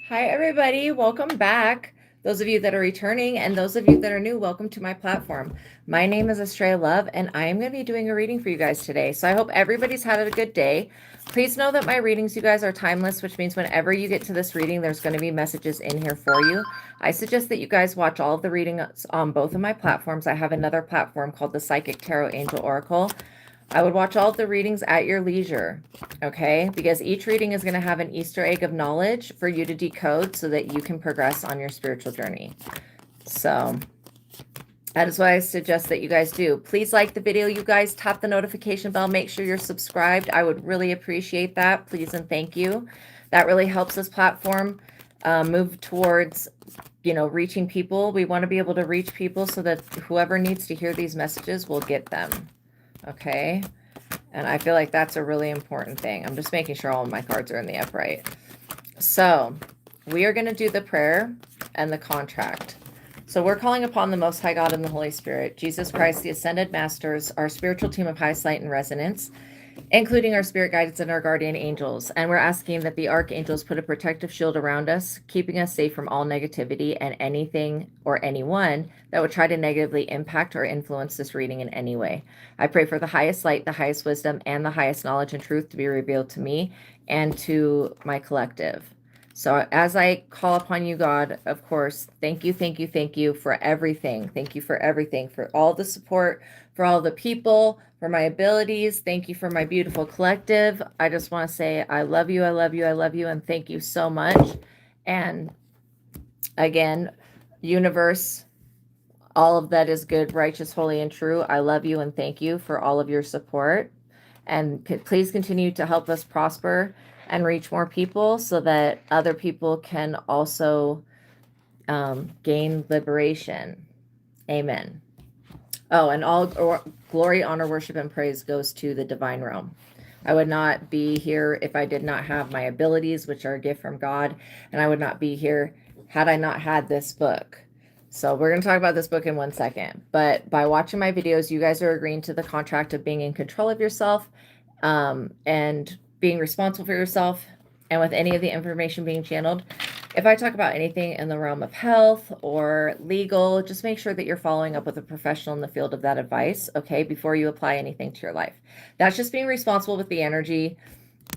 Hi, everybody. Welcome back. Those of you that are returning and those of you that are new, welcome to my platform. My name is Astraea Love, and I am going to be doing a reading for you guys today. So I hope everybody's had a good day. Please know that my readings, you guys, are timeless, which means whenever you get to this reading, there's going to be messages in here for you. I suggest that you guys watch all of the readings on both of my platforms. I have another platform called the Psychic Tarot Angel Oracle. I would watch all of the readings at your leisure, okay? Because each reading is going to have an Easter egg of knowledge for you to decode so that you can progress on your spiritual journey. So that is what I suggest that you guys do. Please like the video, you guys. Tap the notification bell. Make sure you're subscribed. I would really appreciate that. Please and thank you. That really helps this platform move towards, reaching people. We want to be able to reach people so that whoever needs to hear these messages will get them. Okay. And I feel like that's a really important thing. I'm just making sure all of my cards are in the upright. So we are going to do the prayer and the contract. So we're calling upon the Most High God and the Holy Spirit, Jesus Christ, the Ascended Masters, our spiritual team of highest light and resonance, including our spirit guides and our guardian angels. And we're asking that the archangels put a protective shield around us, keeping us safe from all negativity and anything or anyone that would try to negatively impact or influence this reading in any way. I pray for the highest light, the highest wisdom, and the highest knowledge and truth to be revealed to me and to my collective. So as I call upon you, God, of course, thank you for everything. Thank you for everything, for all the support, for all the people, for my abilities. Thank you for my beautiful collective. I just want to say I love you, and thank you so much. And again, universe, all of that is good, righteous, holy, and true. I love you and thank you for all of your support. And please continue to help us prosper and reach more people so that other people can also gain liberation. Amen. Oh, and all glory, honor, worship, and praise goes to the divine realm. I would not be here if I did not have my abilities, which are a gift from God, and I would not be here had I not had this book. So we're going to talk about this book in 1 second. But by watching my videos, you guys are agreeing to the contract of being in control of yourself and being responsible for yourself. And with any of the information being channeled, if I talk about anything in the realm of health or legal, just make sure that you're following up with a professional in the field of that advice, okay, before you apply anything to your life. That's just being responsible with the energy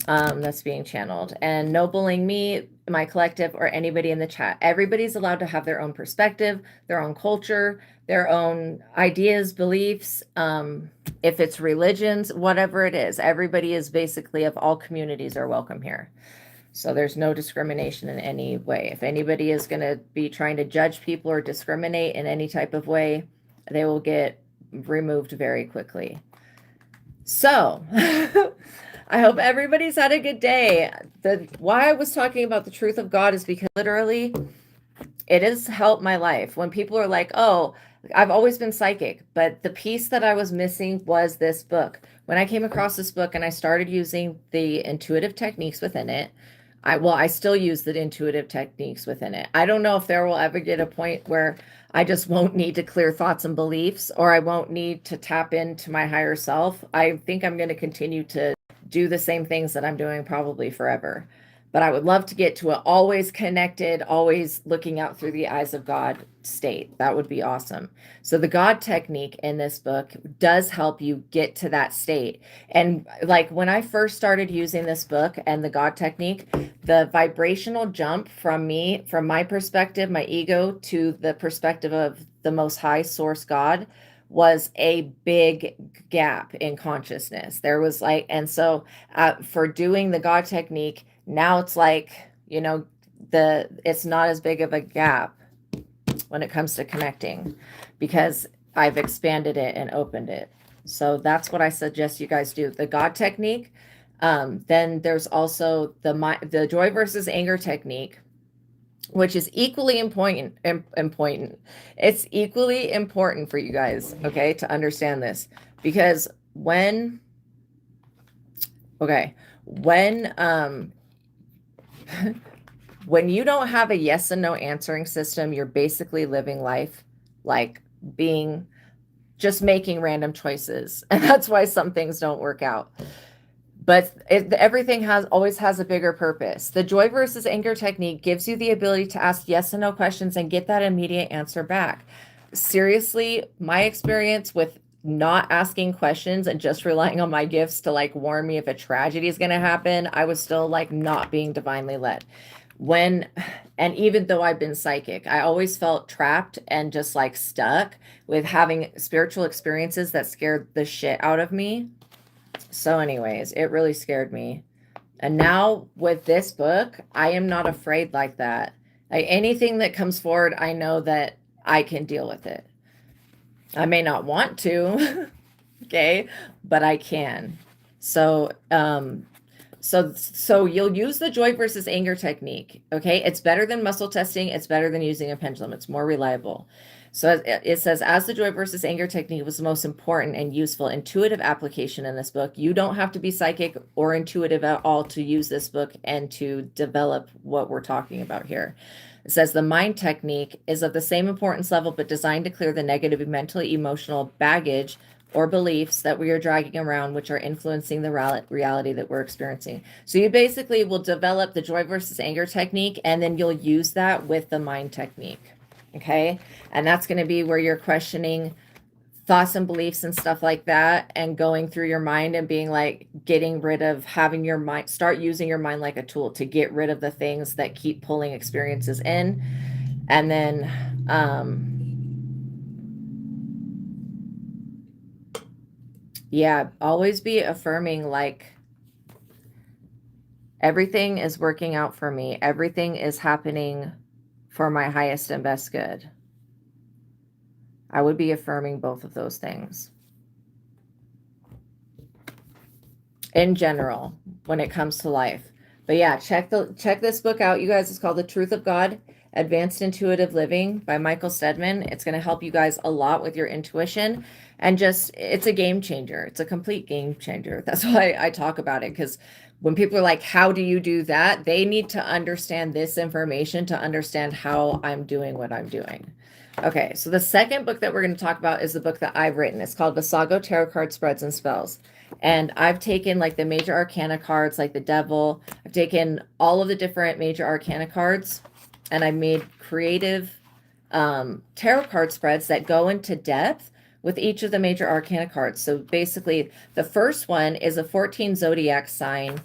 that's being channeled. And no bullying me, my collective, or anybody in the chat. Everybody's allowed to have their own perspective, their own culture, their own ideas, beliefs, if it's religions, whatever it is. Everybody is basically, of all communities, are welcome here. So there's no discrimination in any way. If anybody is going to be trying to judge people or discriminate in any type of way, they will get removed very quickly. So I hope everybody's had a good day. Why I was talking about the truth of God is because literally it has helped my life. When people are like, oh, I've always been psychic, but the piece that I was missing was this book. When I came across this book and I started using the intuitive techniques within it, I still use the intuitive techniques within it. I don't know if there will ever get a point where I just won't need to clear thoughts and beliefs, or I won't need to tap into my higher self. I think I'm going to continue to do the same things that I'm doing probably forever. But I would love to get to an always connected, always looking out through the eyes of God state. That would be awesome. So the God technique in this book does help you get to that state. And like when I first started using this book and the God technique, the vibrational jump from me, from my perspective, my ego, to the perspective of the Most High Source God, was a big gap in consciousness. There was like, and so for doing the God technique, now it's like, it's not as big of a gap when it comes to connecting because I've expanded it and opened it. So that's what I suggest you guys do. The God technique. Then there's also the joy versus anger technique, which is equally important. It's equally important for you guys, okay, to understand this, because when when you don't have a yes and no answering system, you're basically living life like just making random choices. And that's why some things don't work out. but everything always has a bigger purpose. The joy versus anger technique gives you the ability to ask yes and no questions and get that immediate answer back. Seriously, my experience with not asking questions and just relying on my gifts to like warn me if a tragedy is going to happen, I was still like not being divinely led. And even though I've been psychic, I always felt trapped and just like stuck with having spiritual experiences that scared the shit out of me. So anyways, it really scared me. And now with this book, I am not afraid like that. Like anything that comes forward, I know that I can deal with it. I may not want to, okay, but I can. So, so you'll use the joy versus anger technique, okay? It's better than muscle testing. It's better than using a pendulum. It's more reliable. So it says, as the joy versus anger technique was the most important and useful intuitive application in this book, you don't have to be psychic or intuitive at all to use this book and to develop what we're talking about here. It says the mind technique is of the same importance level, but designed to clear the negative mentally emotional baggage or beliefs that we are dragging around, which are influencing the reality that we're experiencing. So you basically will develop the joy versus anger technique, and then you'll use that with the mind technique. Okay. And that's going to be where you're questioning thoughts and beliefs and stuff like that, and going through your mind and being like, getting rid of having your mind, start using your mind like a tool to get rid of the things that keep pulling experiences in. And then, yeah, always be affirming like, everything is working out for me. Everything is happening for my highest and best good. I would be affirming both of those things. In general, when it comes to life. But yeah, check this book out, you guys. It's called The Truth of God, Advanced Intuitive Living by Michael Steadman. It's going to help you guys a lot with your intuition, and just, it's a game changer. It's a complete game changer. That's why I talk about it, because when people are like, how do you do that? They need to understand this information to understand how I'm doing what I'm doing. Okay, so the second book that we're going to talk about is the book that I've written. It's called Visago Tarot Card Spreads and Spells. And I've taken like the major arcana cards, like the devil. I've taken all of the different major arcana cards, and I made creative tarot card spreads that go into depth with each of the major arcana cards. So basically, the first one is a 14 zodiac sign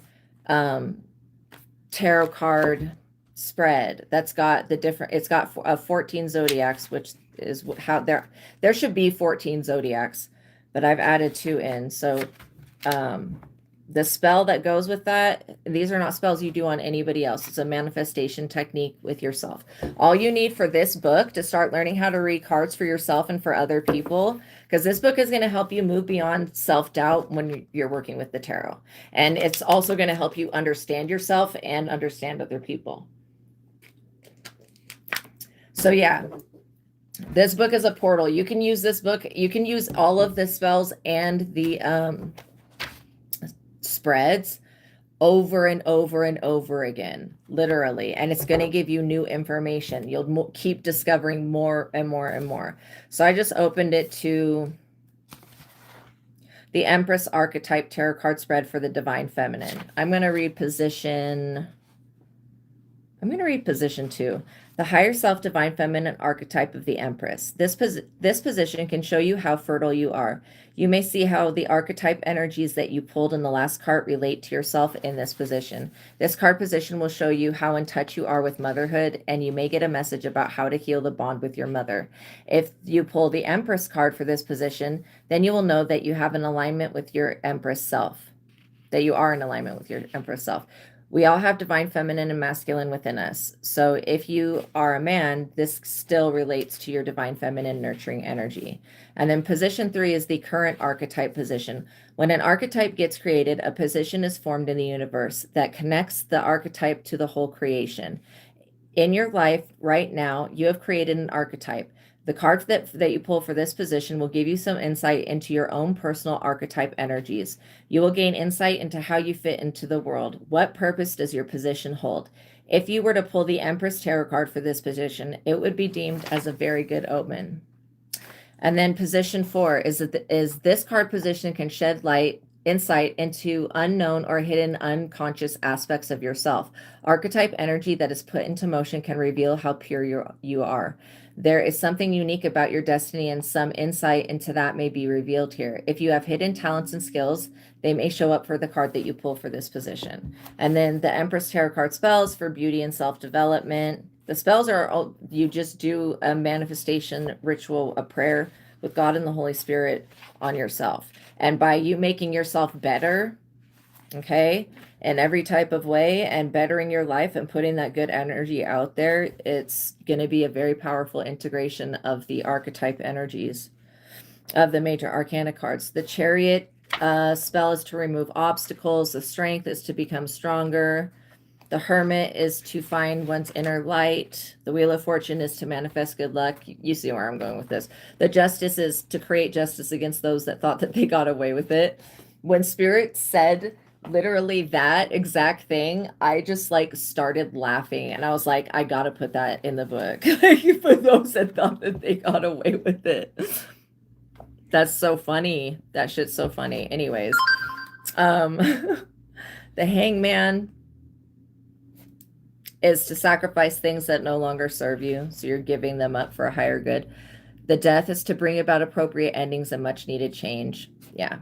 tarot card spread that's got the different, it's got 14 zodiacs, which is how there should be 14 zodiacs, but I've added 2 in. So the spell that goes with that, these are not spells you do on anybody else. It's a manifestation technique with yourself. All you need for this book to start learning how to read cards for yourself and for other people, because this book is going to help you move beyond self-doubt when you're working with the tarot. And it's also going to help you understand yourself and understand other people. So yeah, this book is a portal. You can use this book. You can use all of the spells and the spreads over and over and over again, literally. And it's going to give you new information. You'll keep discovering more and more and more. So I just opened it to the Empress Archetype Tarot Card Spread for the Divine Feminine. I'm going to read position 2. The higher self divine feminine archetype of the Empress. This position can show you how fertile you are. You may see how the archetype energies that you pulled in the last card relate to yourself in this position. This card position will show you how in touch you are with motherhood, and you may get a message about how to heal the bond with your mother. If you pull the Empress card for this position, then you will know that you have an alignment with your Empress self, that you are in alignment with your Empress self. We all have divine feminine and masculine within us. So if you are a man, this still relates to your divine feminine nurturing energy. And then position 3 is the current archetype position. When an archetype gets created, a position is formed in the universe that connects the archetype to the whole creation. In your life right now, you have created an archetype. The cards that you pull for this position will give you some insight into your own personal archetype energies. You will gain insight into how you fit into the world. What purpose does your position hold? If you were to pull the Empress Tarot card for this position, it would be deemed as a very good omen. And then position 4 is this card position can shed light insight into unknown or hidden unconscious aspects of yourself. Archetype energy that is put into motion can reveal how pure you are. There is something unique about your destiny, and some insight into that may be revealed here. If you have hidden talents and skills, they may show up for the card that you pull for this position. And then the Empress Tarot card spells for beauty and self-development. The spells are, you just do a manifestation ritual, a prayer with God and the Holy Spirit on yourself. And by you making yourself better, okay, in every type of way, and bettering your life and putting that good energy out there, it's going to be a very powerful integration of the archetype energies of the major arcana cards. The Chariot spell is to remove obstacles. The Strength is to become stronger. The Hermit is to find one's inner light. The Wheel of Fortune is to manifest good luck. You see where I'm going with this. The Justice is to create justice against those that thought that they got away with it. When Spirit said literally that exact thing, I just like started laughing, and I was like, I gotta put that in the book. For those that thought that they got away with it. That's so funny. That shit's so funny. Anyways, the Hangman is to sacrifice things that no longer serve you, so you're giving them up for a higher good. The Death is to bring about appropriate endings and much needed change. Yeah.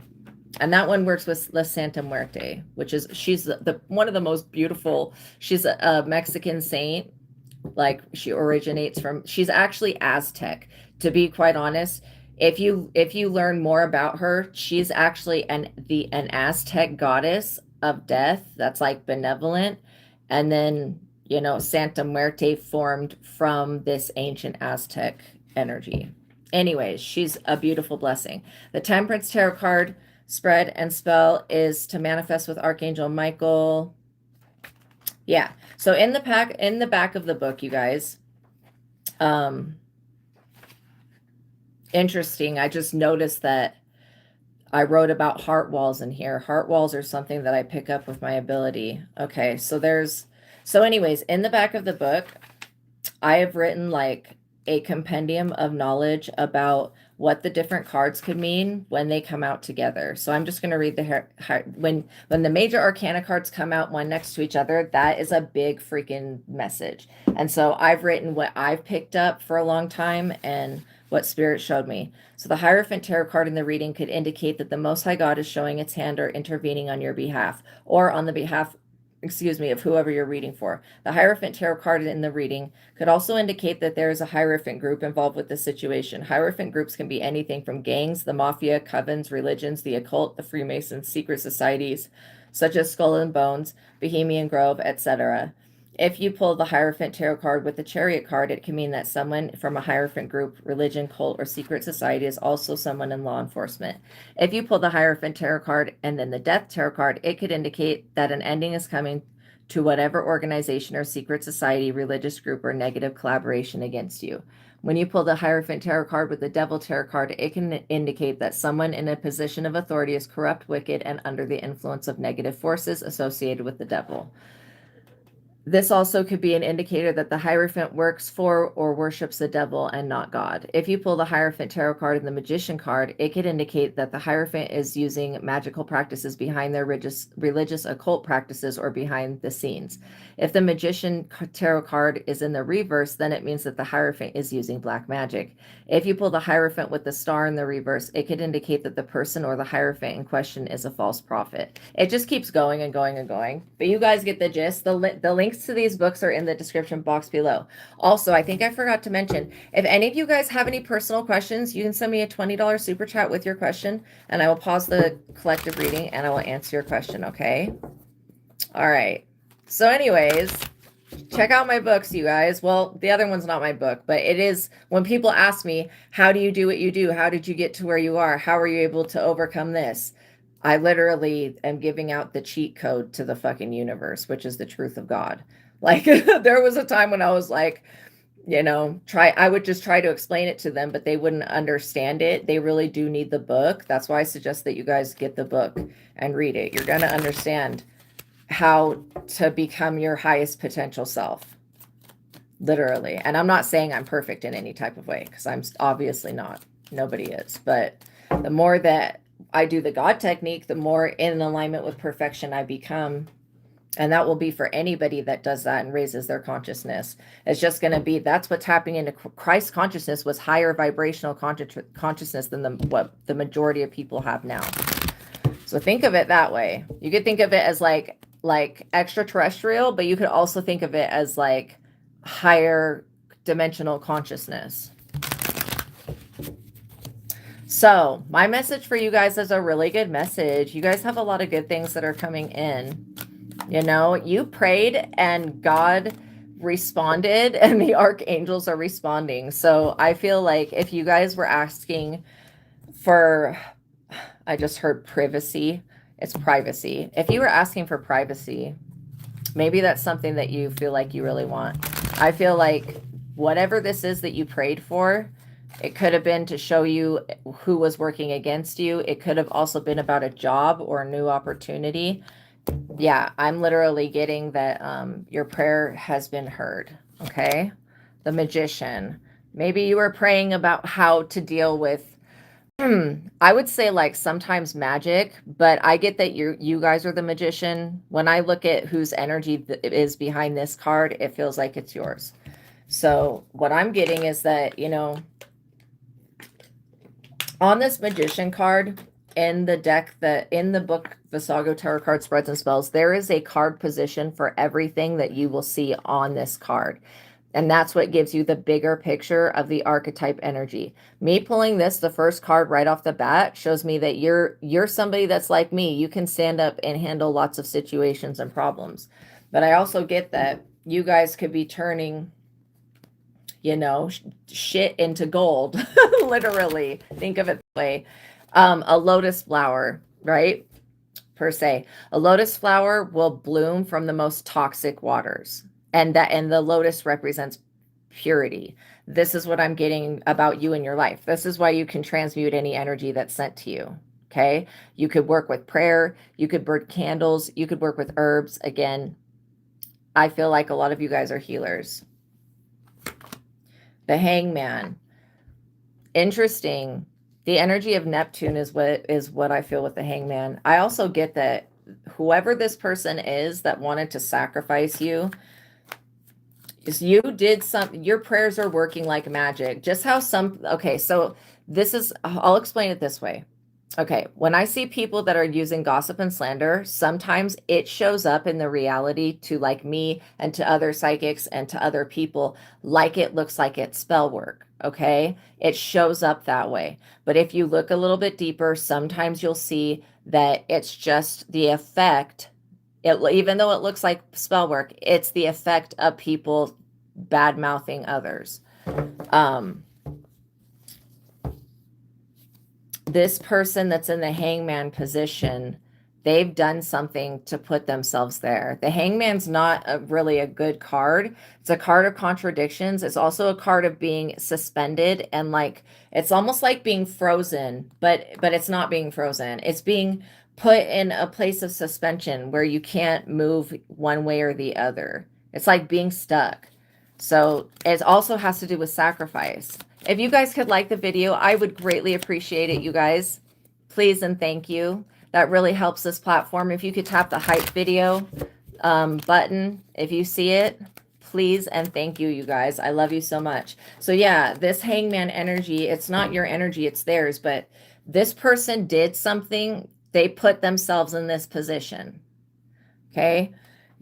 And that one works with La Santa Muerte, which is, she's the one of the most beautiful, she's a Mexican saint. Like, she originates from, she's actually Aztec, to be quite honest. If you learn more about her, she's actually an Aztec goddess of death that's like benevolent. And then, you know, Santa Muerte formed from this ancient Aztec energy. Anyways, she's a beautiful blessing. The Temperance Tarot card spread and spell is to manifest with Archangel Michael. Yeah. So in the back of the book, you guys, interesting. I just noticed that I wrote about heart walls in here. Heart walls are something that I pick up with my ability. Okay. So anyways, in the back of the book, I have written like a compendium of knowledge about what the different cards could mean when they come out together. So I'm just going to read when the major arcana cards come out one next to each other, that is a big freaking message. And so I've written what I've picked up for a long time and what Spirit showed me. So the Hierophant Tarot card in the reading could indicate that the Most High God is showing its hand or intervening on your behalf, or on the behalf, of whoever you're reading for. The Hierophant Tarot card in the reading could also indicate that there is a Hierophant group involved with the situation. Hierophant groups can be anything from gangs, the mafia, covens, religions, the occult, the Freemasons, secret societies, such as Skull and Bones, Bohemian Grove, etc. If you pull the Hierophant Tarot card with the Chariot card, it can mean that someone from a Hierophant group, religion, cult, or secret society is also someone in law enforcement. If you pull the Hierophant Tarot card and then the Death Tarot card, it could indicate that an ending is coming to whatever organization or secret society, religious group, or negative collaboration against you. When you pull the Hierophant Tarot card with the Devil Tarot card, it can indicate that someone in a position of authority is corrupt, wicked, and under the influence of negative forces associated with the devil. This also could be an indicator that the Hierophant works for or worships the devil and not God. If you pull the Hierophant Tarot card and the Magician card, it could indicate that the Hierophant is using magical practices behind their religious occult practices or behind the scenes. If the Magician Tarot card is in the reverse, then it means that the Hierophant is using black magic. If you pull the Hierophant with the star in the reverse, it could indicate that the person or the Hierophant in question is a false prophet. It just keeps going and going and going. But you guys get the gist. The links to these books are in the description box below. Also, I think I forgot to mention, if any of you guys have any personal questions, you can send me a $20 super chat with your question, and I will pause the collective reading and I will answer your question, okay? All right. So anyways, check out my books, you guys. Well, the other one's not my book, but it is. When people ask me, how do you do what you do? How did you get to where you are? How are you able to overcome this? I literally am giving out the cheat code to the fucking universe, which is the truth of God. Like, there was a time when I was like, you know, I would just try to explain it to them, but they wouldn't understand it. They really do need the book. That's why I suggest that you guys get the book and read it. You're going to understand how to become your highest potential self. Literally. And I'm not saying I'm perfect in any type of way, because I'm obviously not. Nobody is. But the more that I do the God technique, the more in alignment with perfection I become. And that will be for anybody that does that and raises their consciousness. It's just going to be, that's what tapping into Christ consciousness was, higher vibrational consciousness than what the majority of people have now. So think of it that way. You could think of it as like extraterrestrial, but you could also think of it as like higher dimensional consciousness. So my message for you guys is a really good message. You guys have a lot of good things that are coming in. You know, you prayed and God responded, and the archangels are responding. So I feel like if you guys were asking for, I just heard privacy, it's privacy. If you were asking for privacy, maybe that's something that you feel like you really want. I feel like whatever this is that you prayed for, it could have been to show you who was working against you. It could have also been about a job or a new opportunity. Yeah, I'm literally getting that your prayer has been heard. Okay. The Magician. Maybe you were praying about how to deal with, I would say like sometimes magic, but I get that you guys are the Magician. When I look at whose energy is behind this card, it feels like it's yours. So what I'm getting is that, you know, on this Magician card, in the deck, in the book Visago Tarot Card Spreads and Spells, there is a card position for everything that you will see on this card. And that's what gives you the bigger picture of the archetype energy. Me pulling this, the first card right off the bat, shows me that you're somebody that's like me. You can stand up and handle lots of situations and problems. But I also get that you guys could be turning, you know, shit into gold. Literally. Think of it that way. A lotus flower, right? Per se, a lotus flower will bloom from the most toxic waters, and the lotus represents purity. This is what I'm getting about you in your life. This is why you can transmute any energy that's sent to you. Okay. You could work with prayer. You could burn candles. You could work with herbs. Again, I feel like a lot of you guys are healers. The Hangman. Interesting. The energy of Neptune is what I feel with the Hangman. I also get that whoever this person is that wanted to sacrifice you, is you did something. Your prayers are working like magic. Just how okay, so this is, I'll explain it this way. Okay, when I see people that are using gossip and slander, sometimes it shows up in the reality to like me and to other psychics and to other people, like it looks like it's spell work. Okay, it shows up that way. But if you look a little bit deeper, sometimes you'll see that it's just the effect. Even though it looks like spell work, it's the effect of people bad mouthing others. This person that's in the Hangman position, they've done something to put themselves there. The Hangman's not really a good card. It's a card of contradictions. It's also a card of being suspended, and like it's almost like being frozen, but it's not being frozen. It's being put in a place of suspension where you can't move one way or the other. It's like being stuck. So it also has to do with sacrifice. If you guys could like the video, I would greatly appreciate it, you guys. Please and thank you. That really helps this platform. If you could tap the hype video button, if you see it, please and thank you, you guys. I love you so much. So yeah, this Hangman energy, it's not your energy, it's theirs. But this person did something. They put themselves in this position. Okay.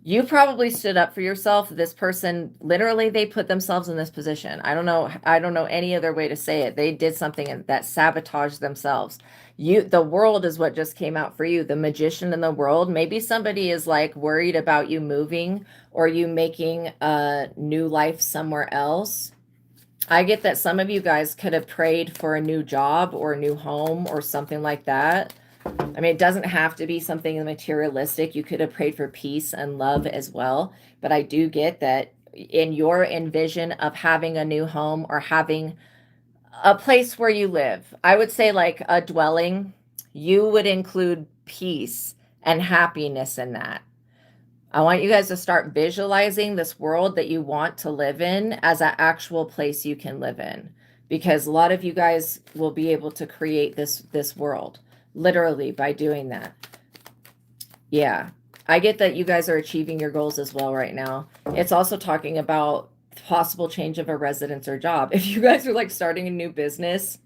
You probably stood up for yourself. This person, literally, they put themselves in this position. I don't know any other way to say it. They did something that sabotaged themselves. The world is what just came out for you. The Magician in the world. Maybe somebody is like worried about you moving or you making a new life somewhere else. I get that some of you guys could have prayed for a new job or a new home or something like that. I mean, it doesn't have to be something materialistic. You could have prayed for peace and love as well. But I do get that in your envision of having a new home or having a place where you live, I would say like a dwelling, you would include peace and happiness in that. I want you guys to start visualizing this world that you want to live in as an actual place you can live in, because a lot of you guys will be able to create this world. literally by doing that. Yeah, I get that you guys are achieving your goals as well right now. It's also talking about possible change of a residence or job. If you guys are like starting a new business,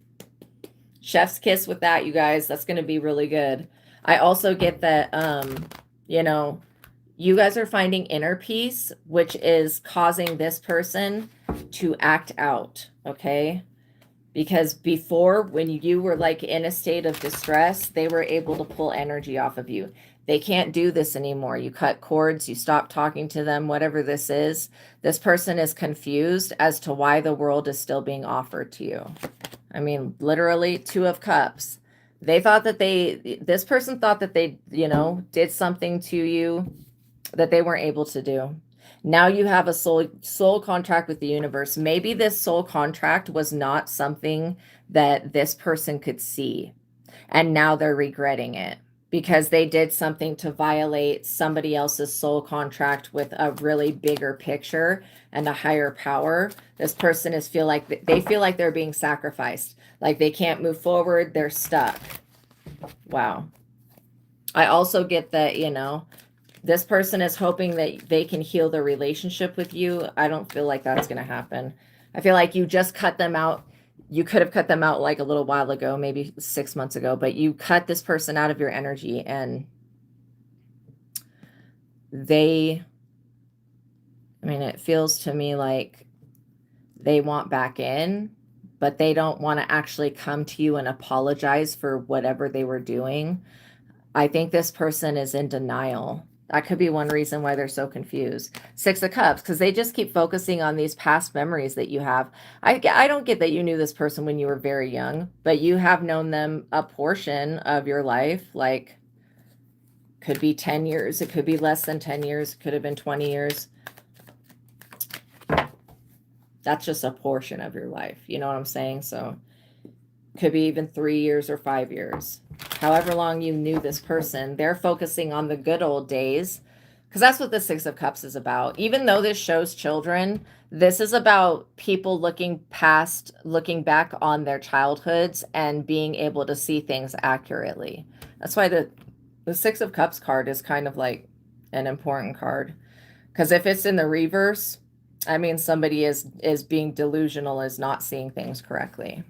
chef's kiss with that, you guys. That's going to be really good. I also get that, you know, you guys are finding inner peace, which is causing this person to act out, okay? Because before, when you were like in a state of distress, they were able to pull energy off of you. They can't do this anymore. You cut cords, you stop talking to them, whatever this is. This person is confused as to why the world is still being offered to you. I mean, literally, Two of Cups. They thought that this person thought that they, you know, did something to you that they weren't able to do. Now you have a soul contract with the universe. Maybe this soul contract was not something that this person could see. And now they're regretting it because they did something to violate somebody else's soul contract with a really bigger picture and a higher power. This person feel like they're being sacrificed. Like they can't move forward. They're stuck. Wow. I also get that, you know, this person is hoping that they can heal their relationship with you. I don't feel like that's going to happen. I feel like you just cut them out. You could have cut them out like a little while ago, maybe 6 months ago, but you cut this person out of your energy and I mean, it feels to me like they want back in, but they don't want to actually come to you and apologize for whatever they were doing. I think this person is in denial. That could be one reason why they're so confused. Six of Cups, because they just keep focusing on these past memories that you have. I don't get that you knew this person when you were very young, but you have known them a portion of your life, like could be 10 years. It could be less than 10 years. It could have been 20 years. That's just a portion of your life. You know what I'm saying? So could be even 3 years or 5 years. However long you knew this person, they're focusing on the good old days because that's what the Six of Cups is about. Even though this shows children, this is about people looking back on their childhoods and being able to see things accurately. That's why the Six of Cups card is kind of like an important card, because if it's in the reverse, I mean, somebody is being delusional, is not seeing things correctly.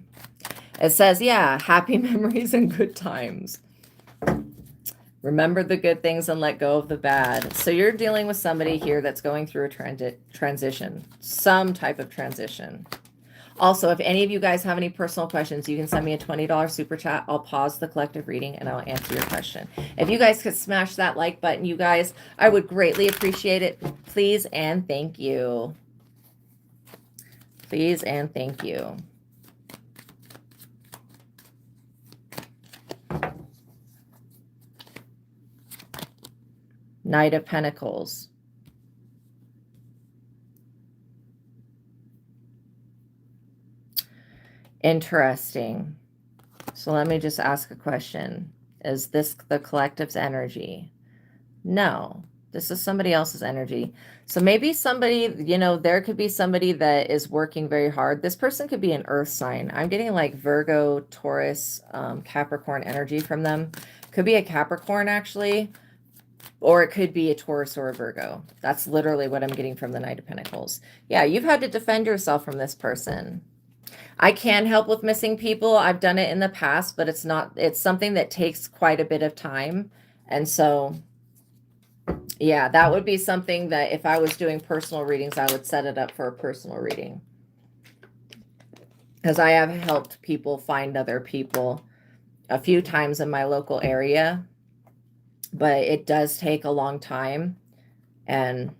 It says, yeah, happy memories and good times. Remember the good things and let go of the bad. So you're dealing with somebody here that's going through a transition, some type of transition. Also, if any of you guys have any personal questions, you can send me a $20 super chat. I'll pause the collective reading and I'll answer your question. If you guys could smash that like button, you guys, I would greatly appreciate it. Please and thank you. Please and thank you. Knight of Pentacles. Interesting. So let me just ask a question. Is this the collective's energy? No, this is somebody else's energy. So maybe somebody, you know, there could be somebody that is working very hard. This person could be an earth sign. I'm getting like Virgo, Taurus, Capricorn energy from them. Could be a Capricorn actually. Or it could be a Taurus or a Virgo. That's literally what I'm getting from the Knight of Pentacles. Yeah, you've had to defend yourself from this person. I can help with missing people. I've done it in the past, but it's something that takes quite a bit of time. And so, yeah, that would be something that if I was doing personal readings, I would set it up for a personal reading. Because I have helped people find other people a few times in my local area. But it does take a long time, and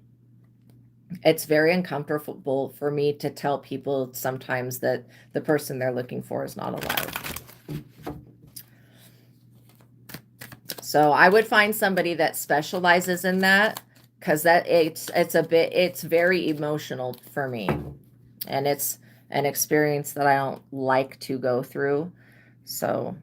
it's very uncomfortable for me to tell people sometimes that the person they're looking for is not alive. So I would find somebody that specializes in that, because it's very emotional for me, and it's an experience that I don't like to go through. So,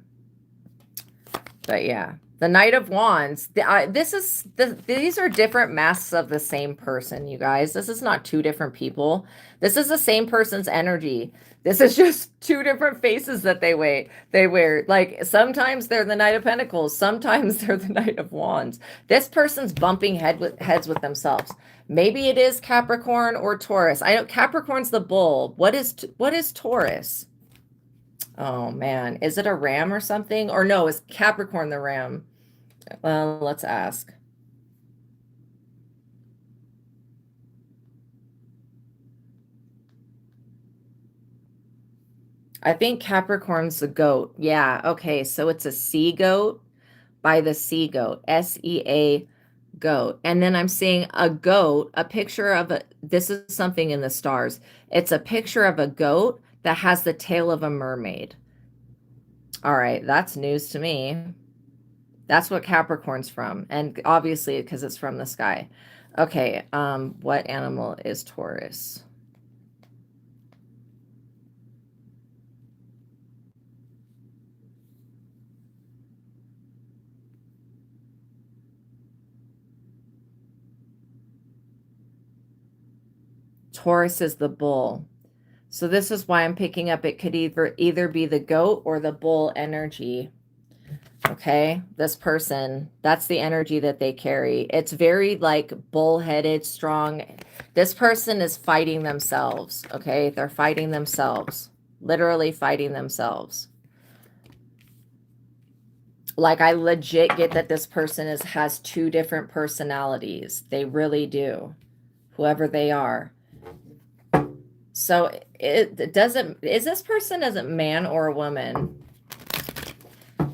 but yeah. The Knight of Wands. These are different masks of the same person, you guys. This is not two different people. This is the same person's energy. This is just two different faces that they wear. Like sometimes they're the Knight of Pentacles, sometimes they're the Knight of Wands. This person's bumping heads with themselves. Maybe it is Capricorn or Taurus. I know Capricorn's the bull. What is Taurus? Oh man, is it a ram or something? Or no, is Capricorn the ram? Well, let's ask. I think Capricorn's the goat. Yeah, okay, so it's a sea goat by the sea goat, SEA goat. And then I'm seeing a goat, a picture of this is something in the stars. It's a picture of a goat that has the tail of a mermaid. All right, that's news to me. That's what Capricorn's from. And obviously because it's from the sky. Okay, what animal is Taurus? Taurus is the bull. So this is why I'm picking up it could either be the goat or the bull energy. Okay, this person, that's the energy that they carry. It's very like bullheaded, strong. This person is fighting themselves. Okay, they're fighting themselves, literally fighting themselves. Like I legit get that this person has two different personalities. They really do, whoever they are. So it doesn't, is this person as a man or a woman?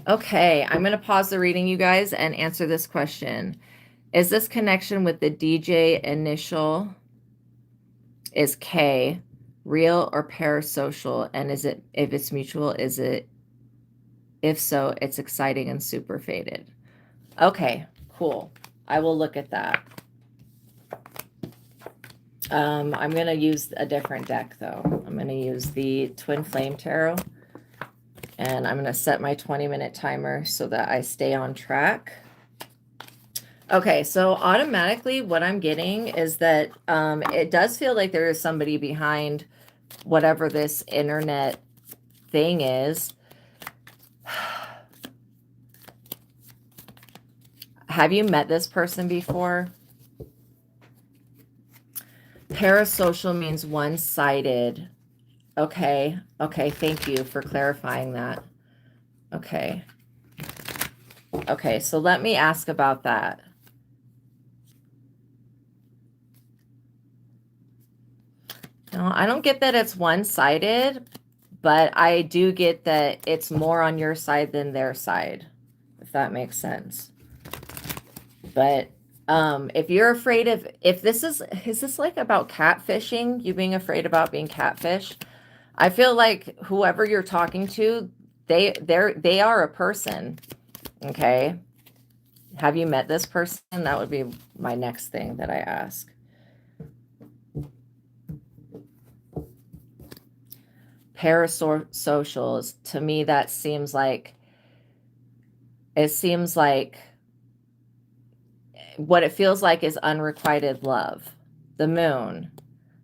Okay, I'm going to pause the reading, you guys, and answer this question. Is this connection with the DJ initial is K, real or parasocial? And is it, if it's mutual, is it, if so, it's exciting and super faded? Okay, cool. I will look at that. I'm going to use a different deck, though. I'm going to use the Twin Flame Tarot. And I'm going to set my 20-minute timer so that I stay on track. Okay, so automatically what I'm getting is that it does feel like there is somebody behind whatever this internet thing is. Have you met this person before? Parasocial means one-sided. Okay. Okay. Thank you for clarifying that. Okay. Okay. So let me ask about that. No, I don't get that it's one-sided, but I do get that it's more on your side than their side, if that makes sense. But if you're afraid of, if this is this like about catfishing, you being afraid about being catfished? I feel like whoever you're talking to, they are a person. Okay. Have you met this person? That would be my next thing that I ask. Parasocials, to me, that seems like, it seems like what it feels like is unrequited love. The moon.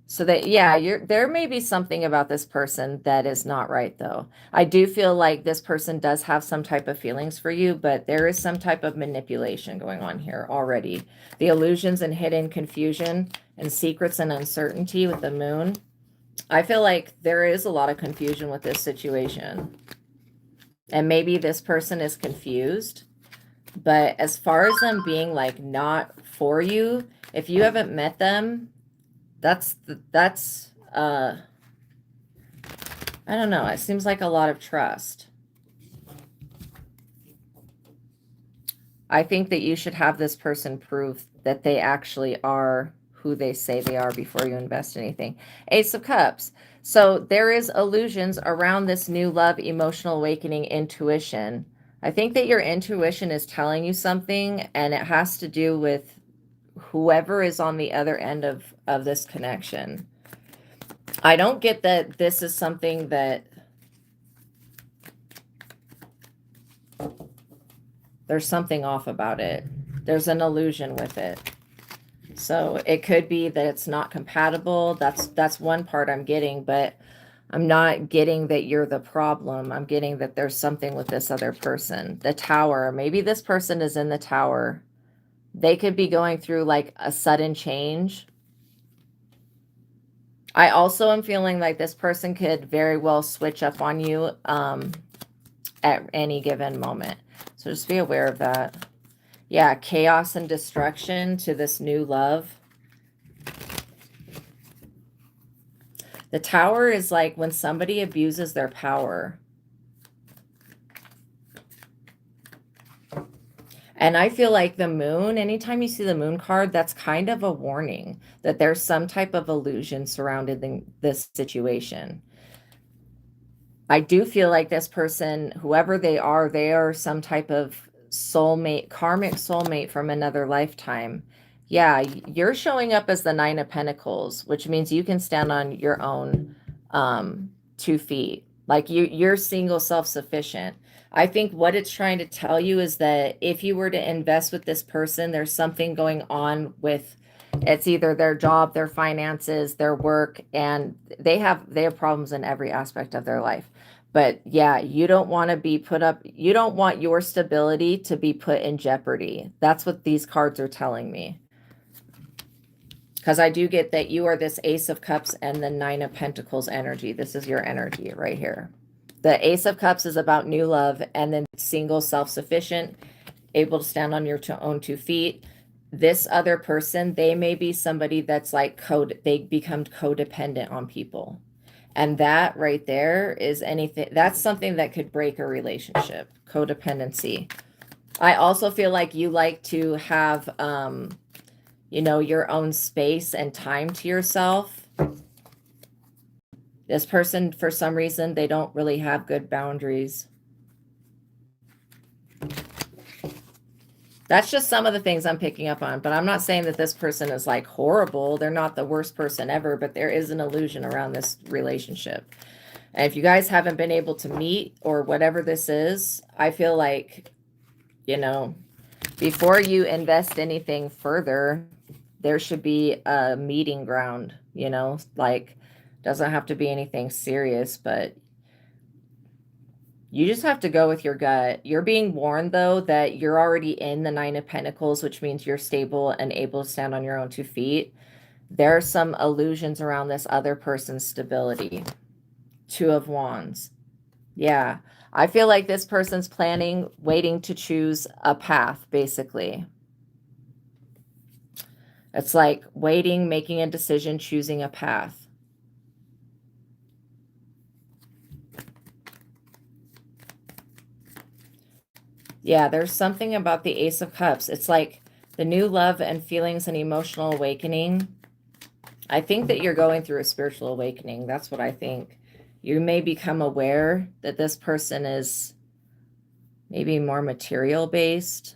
So that, yeah, there may be something about this person that is not right, though. I do feel like this person does have some type of feelings for you, but there is some type of manipulation going on here already. The illusions and hidden confusion and secrets and uncertainty with the moon. I feel like there is a lot of confusion with this situation. And maybe this person is confused. But as far as them being like not for you, if you haven't met them, that's I don't know, it seems like a lot of trust. I think that you should have this person prove that they actually are who they say they are before you invest anything. Ace of Cups. So there is illusions around this new love, emotional awakening, intuition. I think that your intuition is telling you something, and it has to do with whoever is on the other end of this connection. I don't get that this is something that There's something off about it. There's an illusion with it. So it could be that it's not compatible. That's one part I'm getting, but I'm not getting that you're the problem. I'm getting that there's something with this other person. The Tower. Maybe this person is in the Tower. They could be going through like a sudden change. I also am feeling like this person could very well switch up on you at any given moment. So just be aware of that. Yeah, chaos and destruction to this new love. The Tower is like when somebody abuses their power. And I feel like the Moon, anytime you see the Moon card, that's kind of a warning that there's some type of illusion surrounding this situation. I do feel like this person, whoever they are some type of soulmate, karmic soulmate from another lifetime. Yeah, you're showing up as the Nine of Pentacles, which means you can stand on your own 2 feet. Like you're single, self-sufficient. I think what it's trying to tell you is that if you were to invest with this person, there's something going on with, it's either their job, their finances, their work, and they have problems in every aspect of their life. But yeah, you don't want to be put up, you don't want your stability to be put in jeopardy. That's what these cards are telling me. Because I do get that you are this Ace of Cups and the Nine of Pentacles energy. This is your energy right here. The Ace of Cups is about new love, and then single, self-sufficient, able to stand on your own 2 feet. This other person, they may be somebody that's like they become codependent on people. And that right there is anything, that's something that could break a relationship, codependency. I also feel like you like to have, you know, your own space and time to yourself. This person, for some reason, they don't really have good boundaries. That's just some of the things I'm picking up on, but I'm not saying that this person is like horrible. They're not the worst person ever, but there is an illusion around this relationship. And if you guys haven't been able to meet or whatever this is, I feel like, you know, before you invest anything further, there should be a meeting ground, you know, like doesn't have to be anything serious, but you just have to go with your gut. You're being warned, though, that you're already in the Nine of Pentacles, which means you're stable and able to stand on your own 2 feet. There are some illusions around this other person's stability. 2 of Wands. Yeah. I feel like this person's planning, waiting to choose a path, basically. It's like waiting, making a decision, choosing a path. Yeah, there's something about the Ace of Cups. It's like the new love and feelings and emotional awakening. I think that you're going through a spiritual awakening. That's what I think. You may become aware that this person is maybe more material based.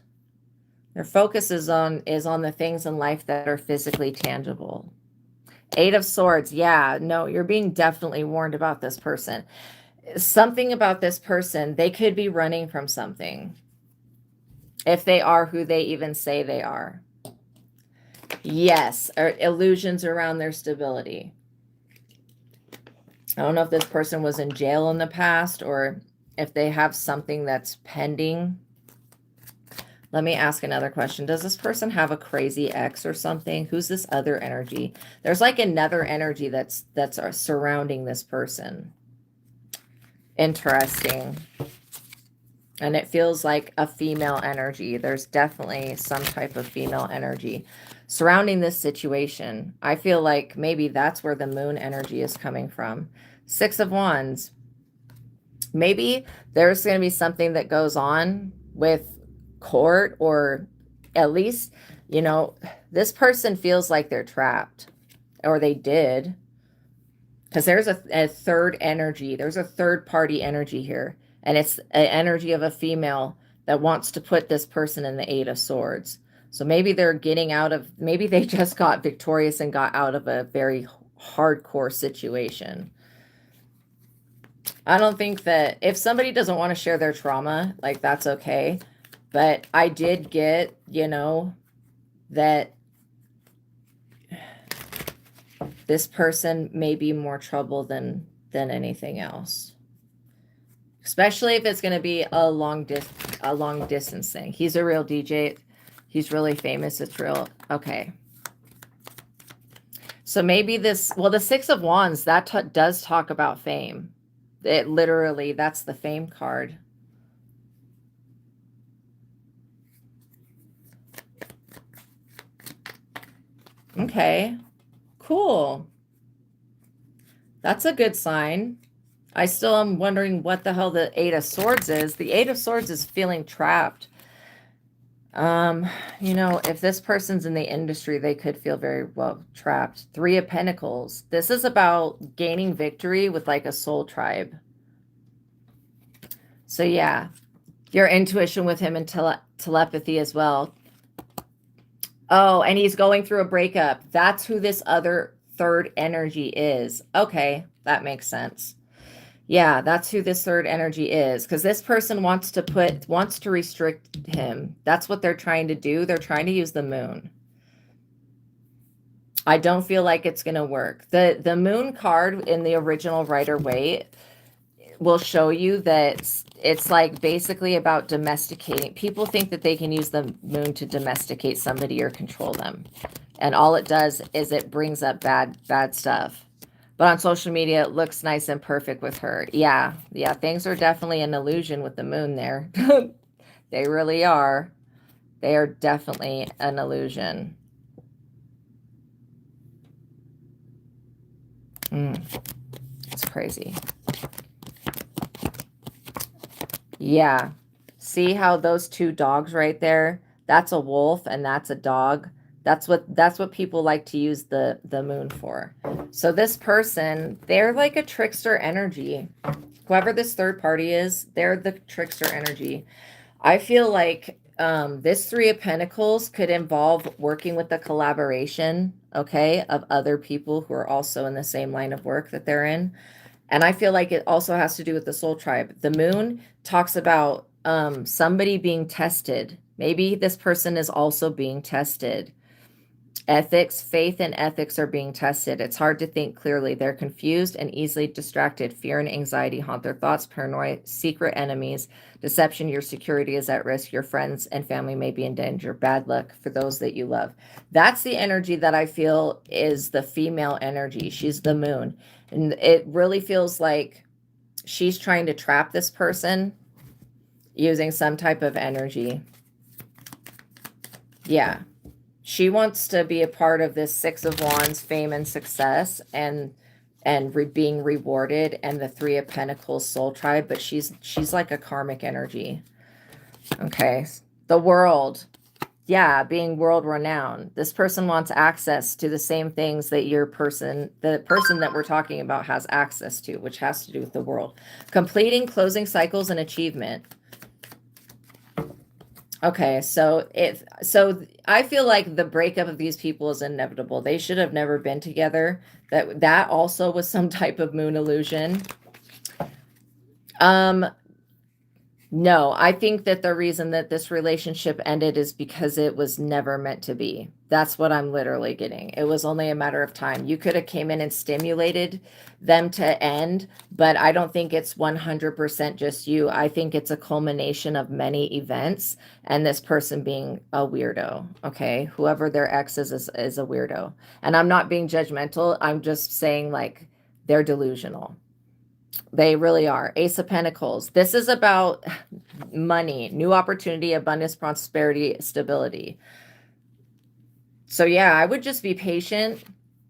Their focus is on the things in life that are physically tangible. 8 of Swords. Yeah, no, you're being definitely warned about this person. Something about this person, they could be running from something. If they are who they even say they are. Yes, or illusions around their stability. I don't know if this person was in jail in the past or if they have something that's pending. Let me ask another question. Does this person have a crazy ex or something? Who's this other energy? There's like another energy that's surrounding this person. Interesting. And it feels like a female energy. There's definitely some type of female energy surrounding this situation. I feel like maybe that's where the Moon energy is coming from. 6 of Wands. Maybe there's going to be something that goes on with court, or at least, you know, this person feels like they're trapped, or they did. Because there's a third energy. There's a third party energy here. And it's an energy of a female that wants to put this person in the 8 of Swords. So maybe they're getting out of, maybe they just got victorious and got out of a very hardcore situation. I don't think that if somebody doesn't want to share their trauma, like that's okay. But I did get, that this person may be more trouble than anything else. Especially if it's going to be a long distance thing. He's a real DJ. He's really famous. It's real. Okay. So maybe this, well, the Six of Wands, that does talk about fame. It literally, that's the fame card. Okay, cool. That's a good sign. I still am wondering what the hell the Eight of Swords is. The Eight of Swords is feeling trapped. If this person's in the industry, they could feel very well trapped. Three of Pentacles. This is about gaining victory with like a soul tribe. So yeah, your intuition with him and telepathy as well. Oh, and he's going through a breakup. That's who this other third energy is. Okay, that makes sense. Yeah, that's who this third energy is, because this person wants to restrict him. That's what they're trying to do. They're trying to use the moon. I don't feel like it's going to work. The moon card in the original Rider-Waite will show you that it's like basically about domesticating. People think that they can use the moon to domesticate somebody or control them. And all it does is it brings up bad stuff. But on social media, it looks nice and perfect with her. Yeah, things are definitely an illusion with the moon there. They really are. They are definitely an illusion. It's crazy. Yeah. See how those two dogs right there? That's a wolf and that's a dog. That's what people like to use the moon for. So this person, they're like a trickster energy. Whoever this third party is, they're the trickster energy. I feel like this Three of Pentacles could involve working with the collaboration, okay, of other people who are also in the same line of work that they're in. And I feel like it also has to do with the soul tribe. The moon talks about somebody being tested. Maybe this person is also being tested. Ethics, faith and ethics are being tested. It's hard to think clearly. They're confused and easily distracted. Fear and anxiety haunt their thoughts. Paranoia, secret enemies, deception. Your security is at risk. Your friends and family may be in danger. Bad luck for those that you love. That's the energy that I feel is the female energy. She's the moon. And it really feels like she's trying to trap this person using some type of energy. Yeah. She wants to be a part of this Six of Wands fame and success and being rewarded, and the Three of Pentacles soul tribe, but she's like a karmic energy. Okay. The world. Yeah, being world renowned. This person wants access to the same things that the person that we're talking about has access to, which has to do with the world. Completing, closing cycles and achievement. Okay, so I feel like the breakup of these people is inevitable. They should have never been together. That also was some type of moon illusion. No, I think that the reason that this relationship ended is because it was never meant to be. That's what I'm literally getting. It was only a matter of time. You could have came in and stimulated them to end, but I don't think it's 100% just you. I think it's a culmination of many events and this person being a weirdo, okay? Whoever their ex is a weirdo. And I'm not being judgmental. I'm just saying, like, they're delusional. They really are. Ace of Pentacles. This is about money, new opportunity, abundance, prosperity, stability. So yeah, I would just be patient.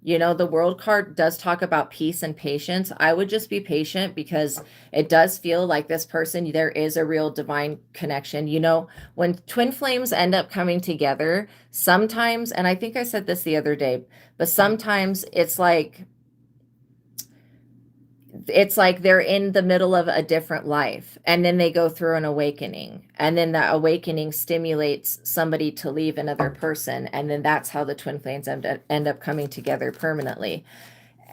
The World card does talk about peace and patience. I would just be patient because it does feel like this person, there is a real divine connection. When twin flames end up coming together, sometimes, and I think I said this the other day, but sometimes it's like they're in the middle of a different life and then they go through an awakening, and then that awakening stimulates somebody to leave another person, and then that's how the twin flames end up coming together permanently.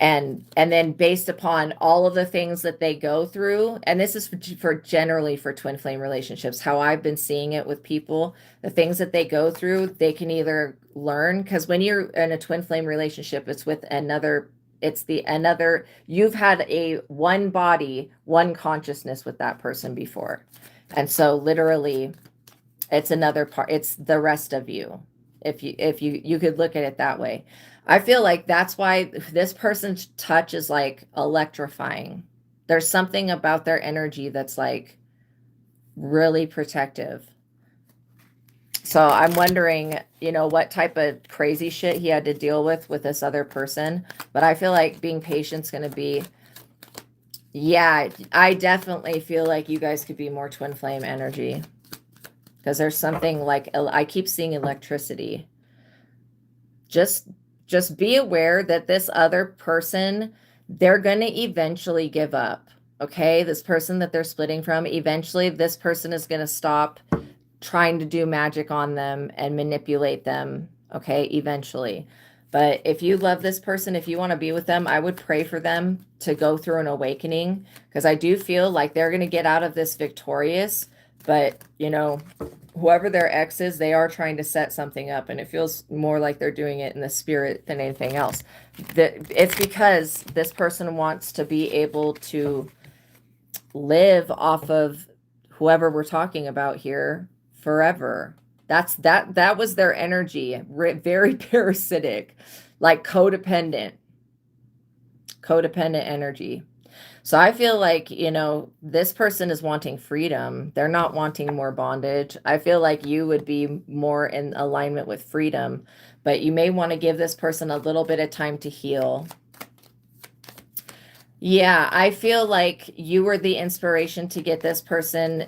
And then based upon all of the things that they go through, and this is for generally for twin flame relationships, how I've been seeing it with people, the things that they go through, they can either learn, because when you're in a twin flame relationship, it's with another, you've had a one body, one consciousness with that person before. And so literally it's another part, it's the rest of you. If you could look at it that way. I feel like that's why this person's touch is like electrifying. There's something about their energy that's like really protective. So I'm wondering, what type of crazy shit he had to deal with this other person. But I feel like being patient's going to be, yeah, I definitely feel like you guys could be more twin flame energy. Because there's something like, I keep seeing electricity. Just be aware that this other person, they're going to eventually give up. Okay? This person that they're splitting from, eventually this person is going to stop trying to do magic on them and manipulate them. Okay? Eventually. But if you love this person, if you want to be with them, I would pray for them to go through an awakening, because I do feel like they're going to get out of this victorious. But, whoever their ex is, they are trying to set something up, and it feels more like they're doing it in the spirit than anything else. It's because this person wants to be able to live off of whoever we're talking about here forever. That was their energy, very parasitic, like codependent energy. So I feel like, this person is wanting freedom. They're not wanting more bondage. I feel like you would be more in alignment with freedom, but you may want to give this person a little bit of time to heal. Yeah, I feel like you were the inspiration to get this person,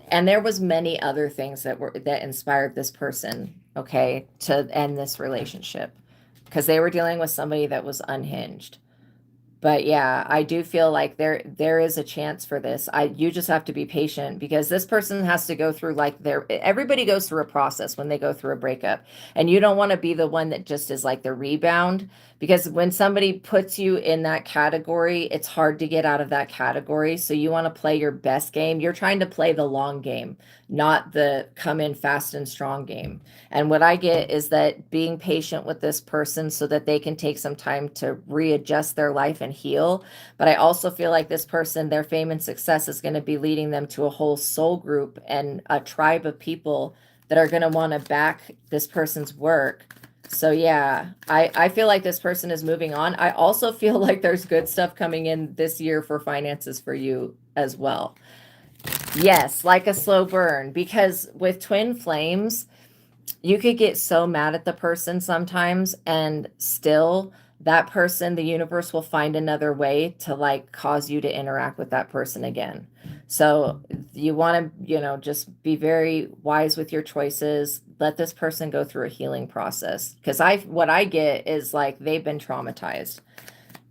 and there was many other things that inspired this person, okay, to end this relationship, because they were dealing with somebody that was unhinged. But yeah, I do feel like there is a chance for this. You just have to be patient, because this person has to go through, like, everybody goes through a process when they go through a breakup. And you don't want to be the one that just is like the rebound, because when somebody puts you in that category, it's hard to get out of that category. So you want to play your best game. You're trying to play the long game, not the come in fast and strong game. And what I get is that being patient with this person so that they can take some time to readjust their life and heal. But I also feel like this person, their fame and success is going to be leading them to a whole soul group and a tribe of people that are going to want to back this person's work. So yeah, I feel like this person is moving on. I also feel like there's good stuff coming in this year for finances for you as well. Yes, like a slow burn, because with twin flames, you could get so mad at the person sometimes, and still that person, the universe will find another way to like cause you to interact with that person again. So you want to, just be very wise with your choices. Let this person go through a healing process, because what I get is like they've been traumatized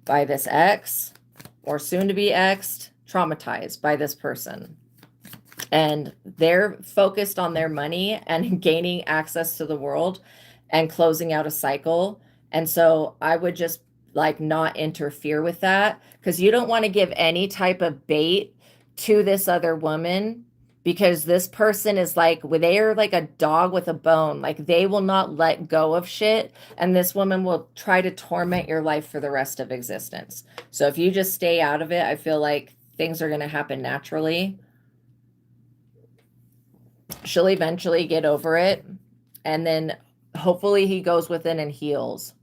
by this ex, or soon to be exed, traumatized by this person. And they're focused on their money and gaining access to the world and closing out a cycle. And so I would just like not interfere with that, because you don't want to give any type of bait to this other woman, because this person is like, they are like a dog with a bone. Like they will not let go of shit. And this woman will try to torment your life for the rest of existence. So if you just stay out of it, I feel like things are going to happen naturally. She'll eventually get over it, and then hopefully he goes within and heals.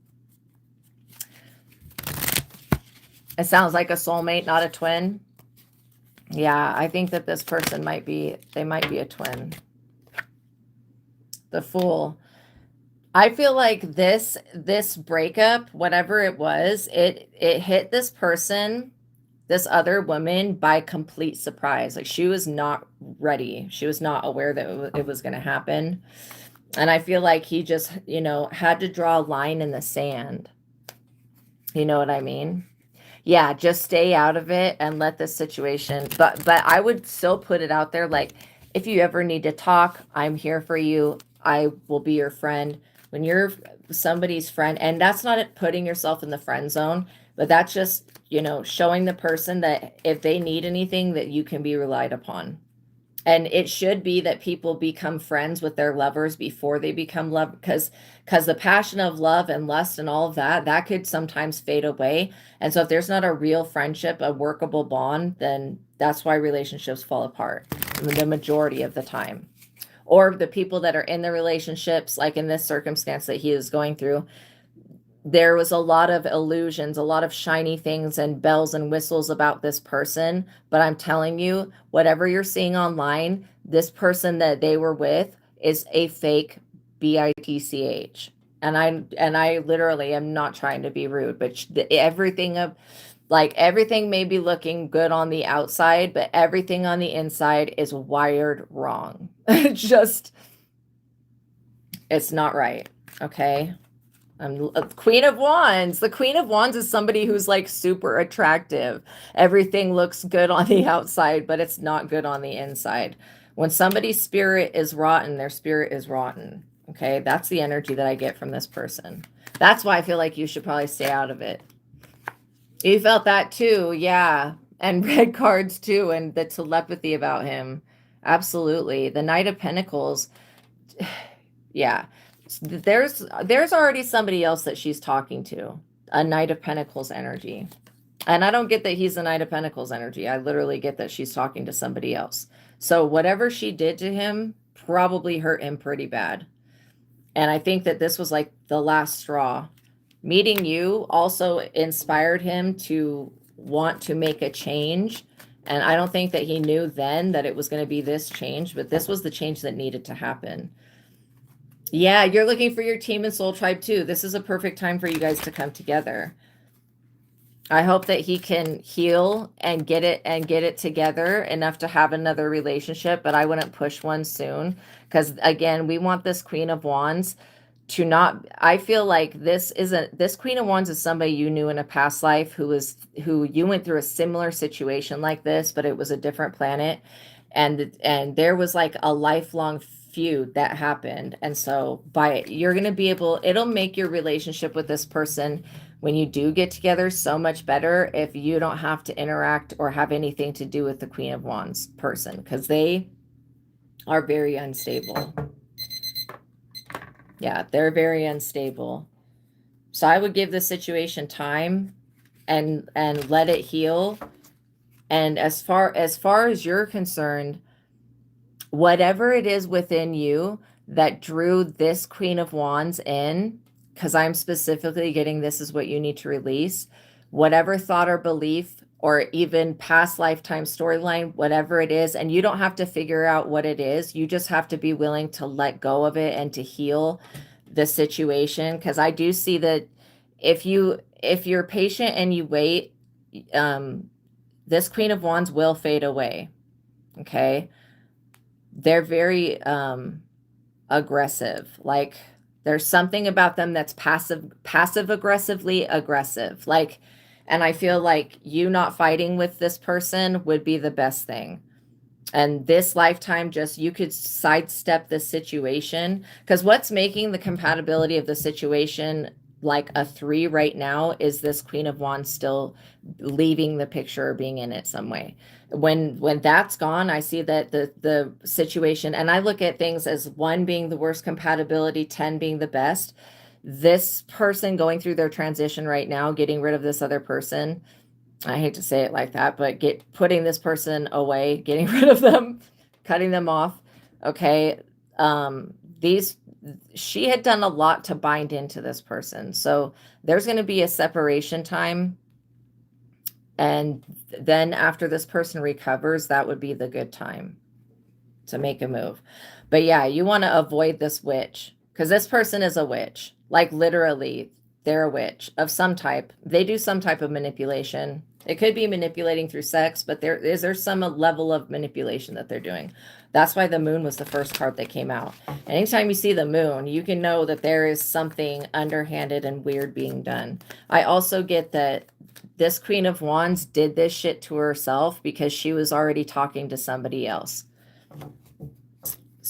It sounds like a soulmate, not a twin. Yeah, I think that this person might be a twin. The Fool. I feel like this breakup, whatever it was, it hit this person, this other woman, by complete surprise. Like she was not ready. She was not aware that it was going to happen. And I feel like he just, had to draw a line in the sand. You know what I mean? Yeah, just stay out of it and let the situation, but I would still put it out there. Like, if you ever need to talk, I'm here for you. I will be your friend. when you're somebody's friend, and that's not it putting yourself in the friend zone, but that's just, you know, showing the person that if they need anything, that you can be relied upon. And it should be that people become friends with their lovers before they become love, because the passion of love and lust and all of that could sometimes fade away. And so if there's not a real friendship, a workable bond, then that's why relationships fall apart the majority of the time. Or the people that are in the relationships, like in this circumstance that he is going through, there was a lot of illusions, a lot of shiny things and bells and whistles about this person. But I'm telling you, whatever you're seeing online, this person that they were with is a fake bitch. And I literally am not trying to be rude, but everything of like everything may be looking good on the outside, but everything on the inside is wired wrong. Just, it's not right. Okay. Queen of Wands. The Queen of Wands is somebody who's like super attractive. Everything looks good on the outside, but it's not good on the inside. When somebody's spirit is rotten, their spirit is rotten. Okay, that's the energy that I get from this person. That's why I feel like you should probably stay out of it. You felt that too, yeah. And red cards too, and the telepathy about him. Absolutely. The Knight of Pentacles. Yeah. There's already somebody else that she's talking to. A Knight of Pentacles energy. And I don't get that he's a Knight of Pentacles energy. I literally get that she's talking to somebody else. So whatever she did to him probably hurt him pretty bad. And I think that this was like the last straw. Meeting you also inspired him to want to make a change. And I don't think that he knew then that it was going to be this change, but this was the change that needed to happen. Yeah, you're looking for your team and soul tribe too. This is a perfect time for you guys to come together. I hope that he can heal and get it together enough to have another relationship, but I wouldn't push one soon because again, we want this Queen of Wands to not, I feel like this Queen of Wands is somebody you knew in a past life who you went through a similar situation like this, but it was a different planet. And there was like a lifelong feud that happened. And so you're going to be able, it'll make your relationship with this person when you do get together so much better if you don't have to interact or have anything to do with the Queen of Wands person, because they are very unstable. Yeah, they're very unstable. So I would give the situation time and let it heal. And as far as you're concerned, whatever it is within you that drew this Queen of Wands in, because I'm specifically getting this is what you need to release, whatever thought or belief or even past lifetime storyline, whatever it is, and you don't have to figure out what it is. You just have to be willing to let go of it and to heal the situation. Because I do see that if you're patient and you wait, this Queen of Wands will fade away. Okay. They're very aggressive. Like there's something about them that's passive aggressively aggressive. Like, and I feel like you not fighting with this person would be the best thing. And this lifetime, just you could sidestep this situation, because what's making the compatibility of the situation like a 3 right now is this Queen of Wands still leaving the picture or being in it some way. When that's gone, I see that the situation, and I look at things as 1 being the worst compatibility, 10 being the best. This person going through their transition right now, getting rid of this other person, I hate to say it like that, but putting this person away, getting rid of them, cutting them off. Okay. She had done a lot to bind into this person. So there's going to be a separation time. And then after this person recovers, that would be the good time to make a move. But yeah, you want to avoid this witch, because this person is a witch. Like literally, they're a witch of some type. They do some type of manipulation. It could be manipulating through sex, but there's some level of manipulation that they're doing. That's why the moon was the first card that came out. Anytime you see the moon, you can know that there is something underhanded and weird being done. I also get that this Queen of Wands did this shit to herself because she was already talking to somebody else.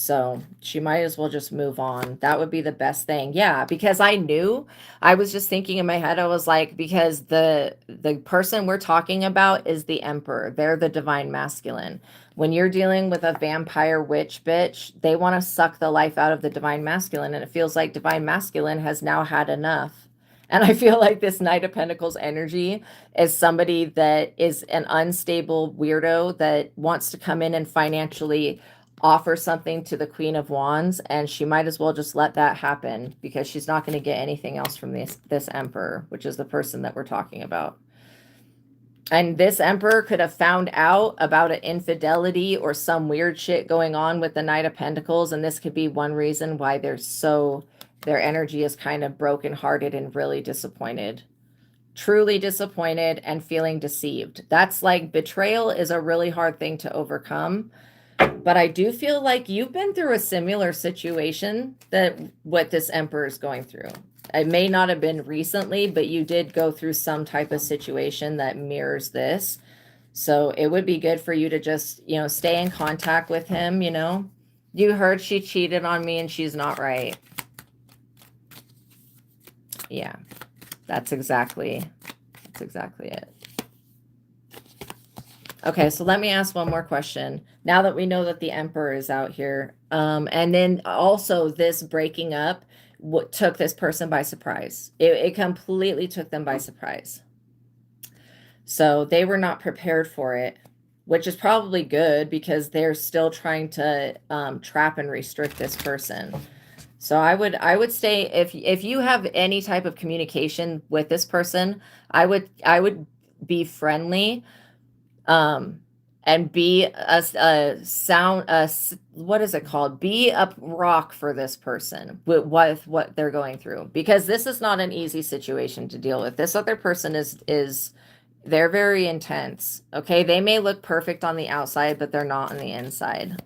So she might as well just move on. That would be the best thing. Yeah, because I was just thinking in my head, I was like, because the person we're talking about is the emperor. They're the divine masculine. When you're dealing with a vampire witch bitch, they want to suck the life out of the divine masculine. And it feels like divine masculine has now had enough. And I feel like this Knight of Pentacles energy is somebody that is an unstable weirdo that wants to come in and financially offer something to the Queen of Wands, and she might as well just let that happen because she's not going to get anything else from this Emperor, which is the person that we're talking about. And this Emperor could have found out about an infidelity or some weird shit going on with the Knight of Pentacles, and this could be one reason why their energy is kind of brokenhearted and really disappointed. Truly disappointed and feeling deceived. That's like betrayal is a really hard thing to overcome. But I do feel like you've been through a similar situation that what this Emperor is going through. It may not have been recently, but you did go through some type of situation that mirrors this. So it would be good for you to just, stay in contact with him, You heard she cheated on me and she's not right. Yeah, that's exactly it. Okay, so let me ask one more question. Now that we know that the Emperor is out here, and then also this breaking up took this person by surprise. It completely took them by surprise. So they were not prepared for it, which is probably good because they're still trying to trap and restrict this person. So I would say if you have any type of communication with this person, I would be friendly. And be what is it called? Be a rock for this person with what they're going through, because this is not an easy situation to deal with. This other person they're very intense. Okay. They may look perfect on the outside, but they're not on the inside.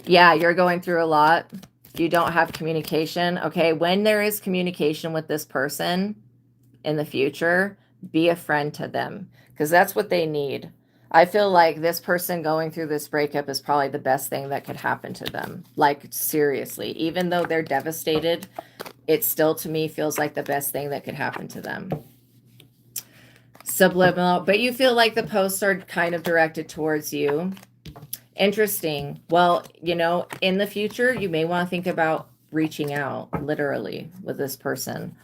Yeah. You're going through a lot. You don't have communication. Okay. When there is communication with this person in the future, be a friend to them, because that's what they need. I feel like this person going through this breakup is probably the best thing that could happen to them. Like, seriously, even though they're devastated, it still, to me, feels like the best thing that could happen to them. Subliminal, but you feel like the posts are kind of directed towards you. Interesting. Well, in the future, you may want to think about reaching out, literally, with this person.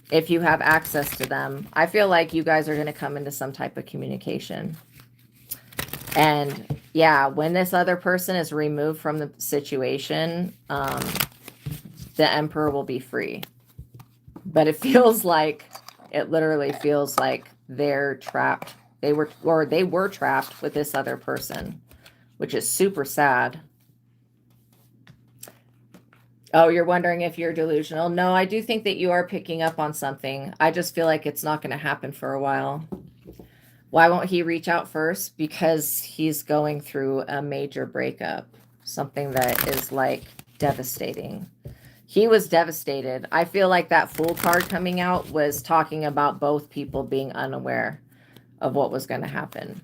If you have access to them, I feel like you guys are going to come into some type of communication. And yeah, when this other person is removed from the situation, the Emperor will be free. But it literally feels like they're trapped. They were trapped with this other person, which is super sad. Oh, you're wondering if you're delusional. No, I do think that you are picking up on something. I just feel like it's not going to happen for a while. Why won't he reach out first? Because he's going through a major breakup. Something that is like devastating. He was devastated. I feel like that Fool card coming out was talking about both people being unaware of what was going to happen.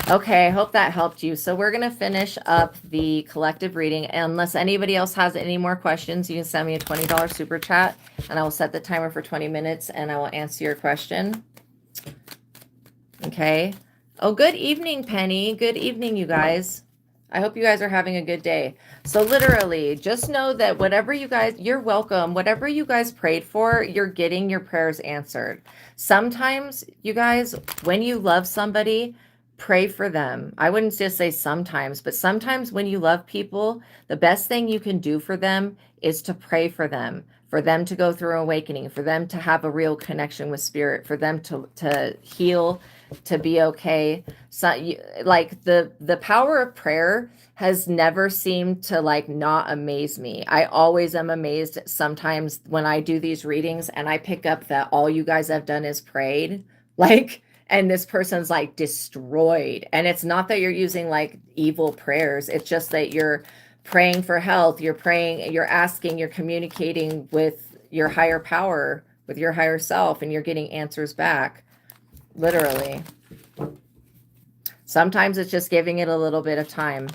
Okay, I hope that helped you. So we're going to finish up the collective reading. Unless anybody else has any more questions, you can send me a $20 super chat, and I will set the timer for 20 minutes, and I will answer your question. Okay. Oh, good evening, Penny. Good evening, you guys. I hope you guys are having a good day. So literally, just know that you're welcome. Whatever you guys prayed for, you're getting your prayers answered. Sometimes, you guys, when you love somebody, pray for them. I wouldn't just say sometimes, but sometimes when you love people, the best thing you can do for them is to pray for them to go through awakening, for them to have a real connection with spirit, for them to heal, to be okay. So like the power of prayer has never seemed to not amaze me. I always am amazed sometimes when I do these readings and I pick up that all you guys have done is prayed, and this person's destroyed. And it's not that you're using evil prayers. It's just that you're praying for health. You're praying, you're asking, you're communicating with your higher power, with your higher self, and you're getting answers back. Literally. Sometimes it's just giving it a little bit of time.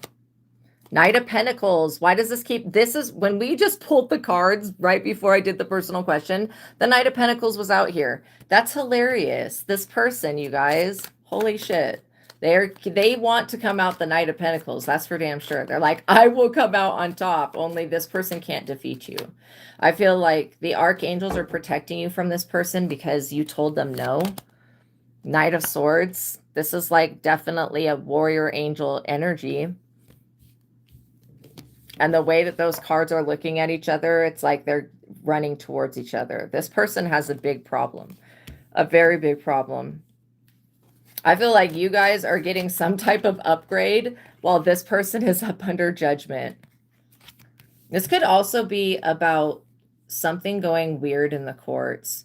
Knight of Pentacles. Why does this keep, this is when we just pulled the cards right before I did the personal question, the Knight of Pentacles was out here. That's hilarious. This person, you guys, holy shit. They want to come out the Knight of Pentacles. That's for damn sure. They're like, I will come out on top. Only this person can't defeat you. I feel like the archangels are protecting you from this person because you told them no. Knight of Swords. This is like definitely a warrior angel energy. And the way that those cards are looking at each other, it's like they're running towards each other. This person has a big problem, a very big problem. I feel like you guys are getting some type of upgrade while this person is up under judgment. This could also be about something going weird in the courts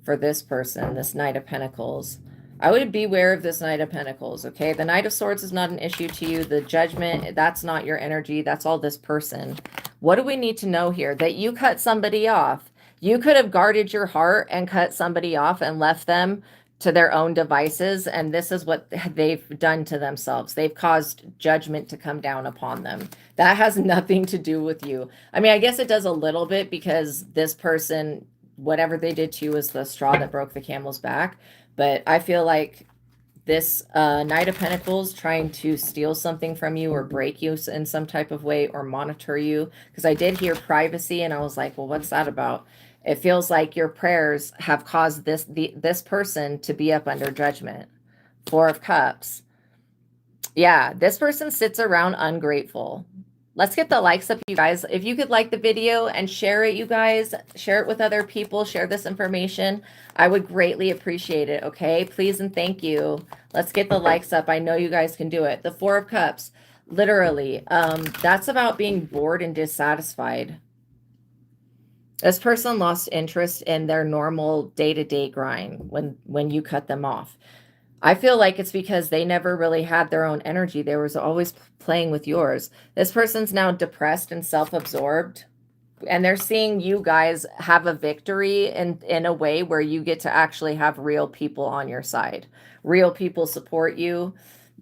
for this person, this Knight of Pentacles. I would beware of this Knight of Pentacles, okay? The Knight of Swords is not an issue to you. The Judgment, that's not your energy. That's all this person. What do we need to know here? That you cut somebody off. You could have guarded your heart and cut somebody off and left them to their own devices, and this is what they've done to themselves. They've caused judgment to come down upon them. That has nothing to do with you. I mean, I guess it does a little bit because this person, whatever they did to you is the straw that broke the camel's back. But I feel like this Knight of Pentacles trying to steal something from you or break you in some type of way or monitor you. Because I did hear privacy and I was like, well, what's that about? It feels like your prayers have caused this person to be up under judgment. Four of Cups. Yeah, this person sits around ungrateful. Let's get the likes up, you guys. If you could like the video and share it, you guys, share it with other people, share this information. I would greatly appreciate it, okay? Please and thank you. Let's get the likes up. I know you guys can do it. The Four of Cups, literally, that's about being bored and dissatisfied. This person lost interest in their normal day-to-day grind when you cut them off. I feel like it's because they never really had their own energy. They was always playing with yours. This person's now depressed and self-absorbed, and they're seeing you guys have a victory in a way where you get to actually have real people on your side. Real people support you.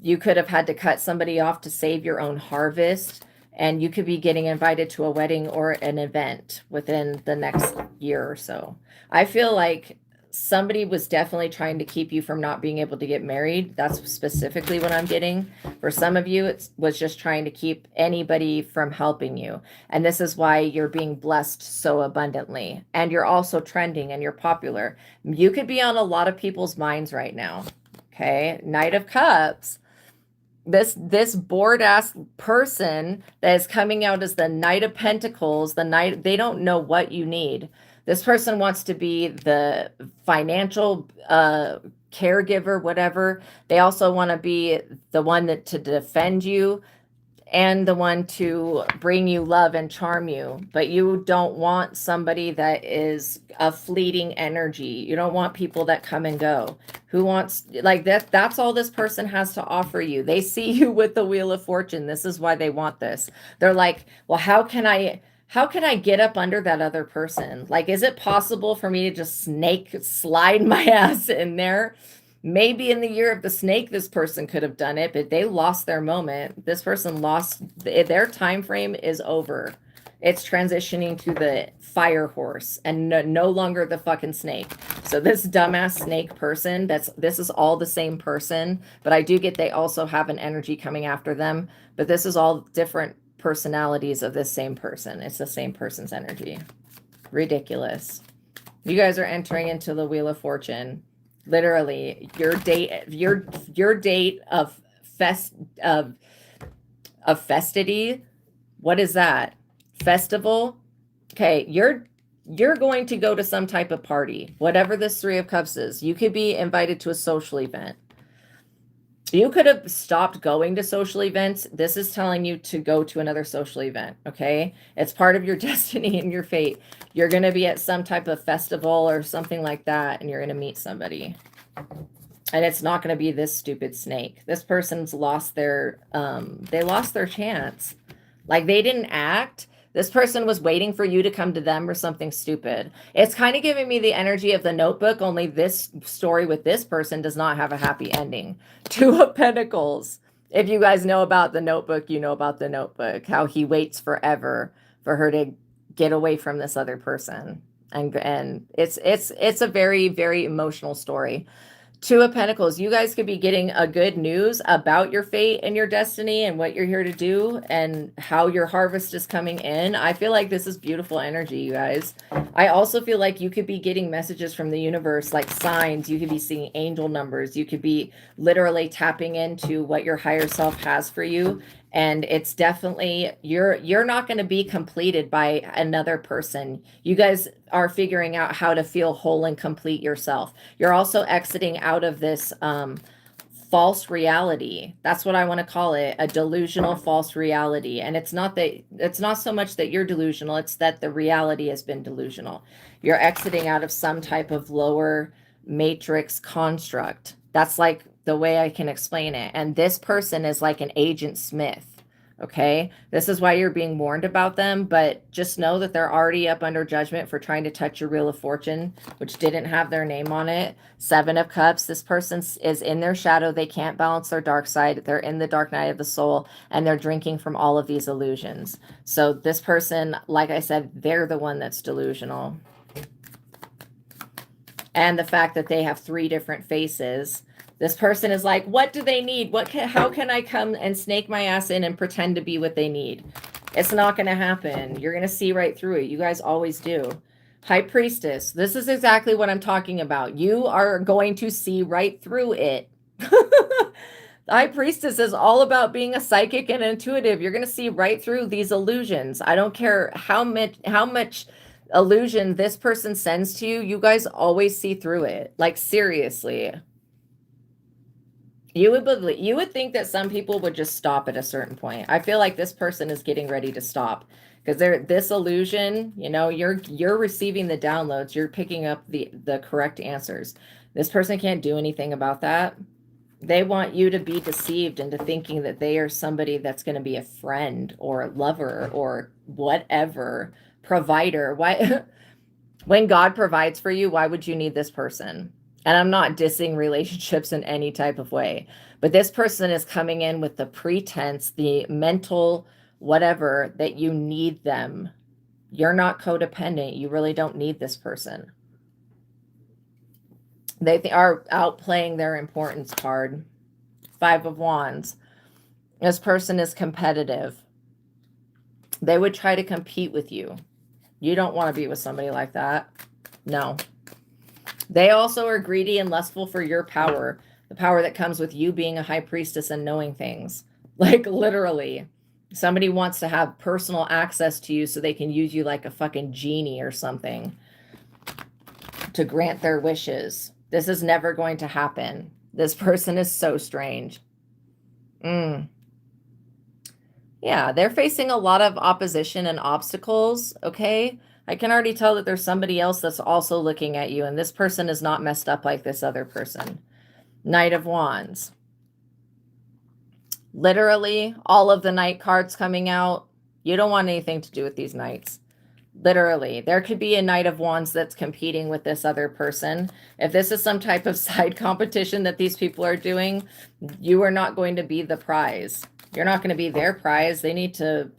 You could have had to cut somebody off to save your own harvest, and you could be getting invited to a wedding or an event within the next year or so. I feel like somebody was definitely trying to keep you from not being able to get married. That's specifically what I'm getting. For some of you, it was just trying to keep anybody from helping you. And this is why you're being blessed so abundantly. And you're also trending and you're popular. You could be on a lot of people's minds right now. Okay. Knight of Cups. This bored ass person that is coming out as the Knight of Pentacles, they don't know what you need. This person wants to be the financial caregiver, whatever. They also want to be the one to defend you and the one to bring you love and charm you. But you don't want somebody that is a fleeting energy. You don't want people that come and go. Who wants, like that's all this person has to offer you. They see you with the Wheel of Fortune. This is why they want this. They're like, well, how can I get up under that other person? Like, is it possible for me to just slide my ass in there? Maybe in the year of the snake, this person could have done it, but they lost their moment. This person lost, their time frame is over. It's transitioning to the fire horse and no longer the fucking snake. So this dumbass snake person, this is all the same person, but I do get they also have an energy coming after them, but this is all different personalities of this same person. It's the same person's energy. Ridiculous. You guys are entering into the Wheel of Fortune. Literally, your date of festity. What is that? Festival? Okay, you're going to go to some type of party. Whatever this Three of Cups is. You could be invited to a social event. You could have stopped going to social events. This is telling you to go to another social event, okay? It's part of your destiny and your fate. You're going to be at some type of festival or something like that, and you're going to meet somebody. And it's not going to be this stupid snake. This person's lost their, they lost their chance. Like, they didn't act. This person was waiting for you to come to them or something stupid. It's kind of giving me the energy of The Notebook, only this story with this person does not have a happy ending. Two of Pentacles. If you guys know about the Notebook, you know about the Notebook, how he waits forever for her to get away from this other person. And it's a very, very emotional story. Two of Pentacles, you guys could be getting a good news about your fate and your destiny and what you're here to do and how your harvest is coming in. I feel like this is beautiful energy, you guys. I also feel like you could be getting messages from the universe, like signs. You could be seeing angel numbers. You could be literally tapping into what your higher self has for you. And it's definitely, you're not going to be completed by another person. You guys are figuring out how to feel whole and complete yourself. You're also exiting out of this false reality. That's what I want to call it, a delusional false reality. And it's not so much that you're delusional, it's that the reality has been delusional. You're exiting out of some type of lower matrix construct. That's like the way I can explain it. And this person is like an Agent Smith. Okay, this is why you're being warned about them, but just know that they're already up under judgment for trying to touch your Wheel of Fortune, which didn't have their name on it. Seven of Cups, this person is in their shadow. They can't balance their dark side. They're in the dark night of the soul, and they're drinking from all of these illusions. So this person, like I said, they're the one that's delusional. And the fact that they have three different faces. This person is like, what do they need? How can I come and snake my ass in and pretend to be what they need? It's not going to happen. You're going to see right through it. You guys always do. High Priestess. This is exactly what I'm talking about. You are going to see right through it. The High Priestess is all about being a psychic and intuitive. You're going to see right through these illusions. I don't care how much illusion this person sends to you. You guys always see through it. Like, seriously. You would think that some people would just stop at a certain point. I feel like this person is getting ready to stop because this illusion, you know, you're receiving the downloads, you're picking up the correct answers. This person can't do anything about that. They want you to be deceived into thinking that they are somebody that's going to be a friend or a lover or whatever, provider. Why when God provides for you, why would you need this person? And I'm not dissing relationships in any type of way, but this person is coming in with the pretense, the mental whatever, that you need them. You're not codependent. You really don't need this person. They are outplaying their importance card. Five of Wands. This person is competitive. They would try to compete with you. You don't want to be with somebody like that. No. They also are greedy and lustful for your power, the power that comes with you being a high priestess and knowing things. Like, literally, somebody wants to have personal access to you so they can use you like a fucking genie or something to grant their wishes. This is never going to happen. This person is so strange. Yeah, they're facing a lot of opposition and obstacles, okay? I can already tell that there's somebody else that's also looking at you, and this person is not messed up like this other person. Knight of Wands. Literally, all of the Knight cards coming out. You don't want anything to do with these Knights. Literally, there could be a Knight of Wands that's competing with this other person. If this is some type of side competition that these people are doing, you are not going to be the prize. You're not going to be their prize. They need to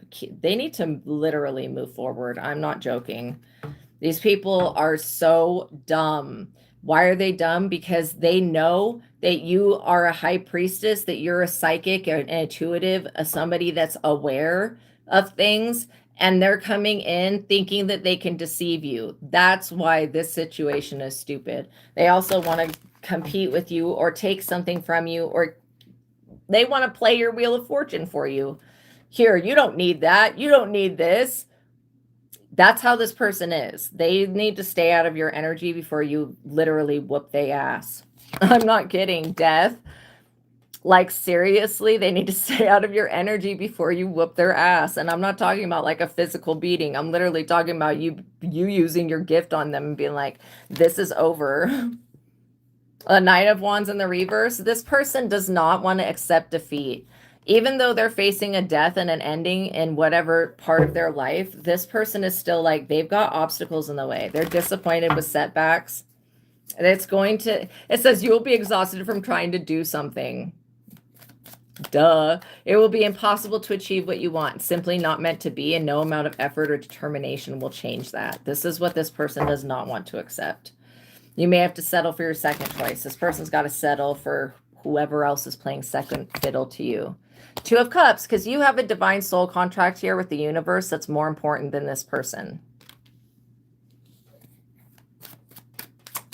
literally move forward. I'm not joking. These people are so dumb. Why are they dumb? Because they know that you are a high priestess, that you're a psychic, an intuitive, somebody that's aware of things, and they're coming in thinking that they can deceive you. That's why this situation is stupid. They also want to compete with you or take something from you, or they want to play your Wheel of Fortune for you. Here, you don't need that. You don't need this. That's how this person is. They need to stay out of your energy before you literally whoop their ass. I'm not kidding. Death. Like, seriously, they need to stay out of your energy before you whoop their ass. And I'm not talking about like a physical beating. I'm literally talking about you using your gift on them and being like, this is over. A Knight of Wands in the reverse. This person does not want to accept defeat. Even though they're facing a death and an ending in whatever part of their life, this person is still like, they've got obstacles in the way. They're disappointed with setbacks. And it says you'll be exhausted from trying to do something. Duh. It will be impossible to achieve what you want. Simply not meant to be, and no amount of effort or determination will change that. This is what this person does not want to accept. You may have to settle for your second choice. This person's got to settle for whoever else is playing second fiddle to you. Two of Cups, because you have a divine soul contract here with the universe that's more important than this person.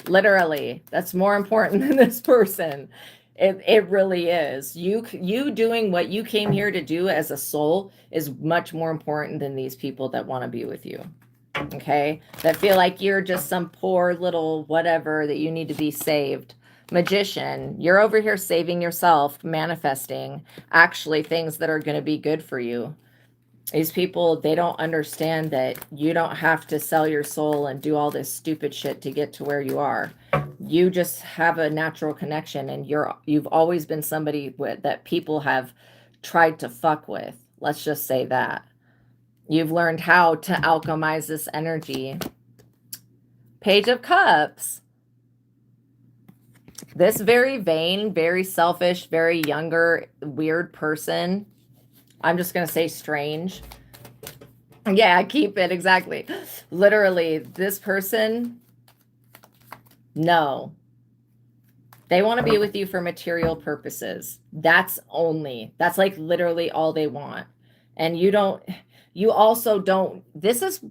Literally, that's more important than this person. It really is. You doing what you came here to do as a soul is much more important than these people that want to be with you. Okay? That feel like you're just some poor little whatever that you need to be saved. Magician, you're over here saving yourself, manifesting actually things that are going to be good for you. These people, they don't understand that you don't have to sell your soul and do all this stupid shit to get to where you are. You just have a natural connection, and you've always been somebody that people have tried to fuck with. Let's just say that. You've learned how to alchemize this energy. Page of Cups. This very vain, very selfish, very younger, weird person. I'm just going to say strange. Yeah, keep it. Exactly. Literally, this person, no. They want to be with you for material purposes. That's like literally all they want. And you also don't, this is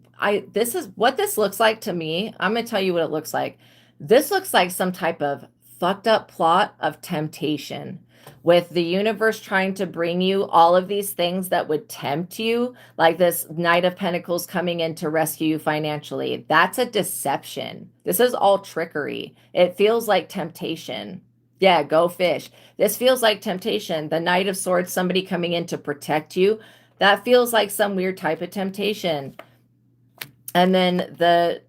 what this looks like to me. I'm going to tell you what it looks like. This looks like some type of fucked up plot of temptation, with the universe trying to bring you all of these things that would tempt you, like this Knight of Pentacles coming in to rescue you financially. That's a deception. This is all trickery. It feels like temptation. Yeah, go fish. This feels like temptation. The Knight of Swords, somebody coming in to protect you. That feels like some weird type of temptation. And then the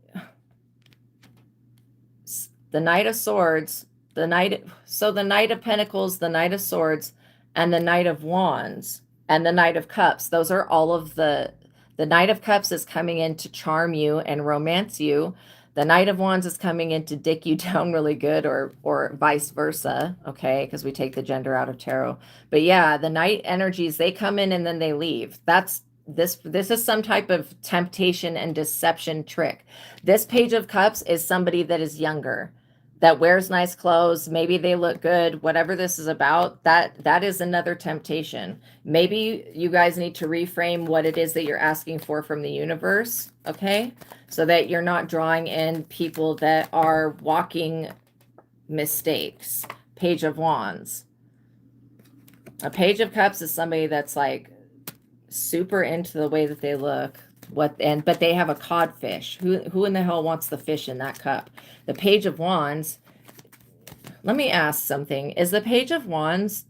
Knight of Swords, the Knight of Pentacles, the Knight of Swords, and the Knight of Wands, and the Knight of Cups. Those are all of the Knight of Cups is coming in to charm you and romance you. The Knight of Wands is coming in to dick you down really good, or vice versa, okay? Because we take the gender out of tarot. But yeah, the Knight energies, they come in and then they leave. This is some type of temptation and deception trick. This Page of Cups is somebody that is younger, that wears nice clothes, maybe they look good, whatever this is about, that is another temptation. Maybe you guys need to reframe what it is that you're asking for from the universe, okay? So that you're not drawing in people that are walking mistakes. Page of Wands. A Page of Cups is somebody that's like super into the way that they look. But they have a codfish. Who in the hell wants the fish in that cup? The Page of Wands. Let me ask something. Is the Page of Wands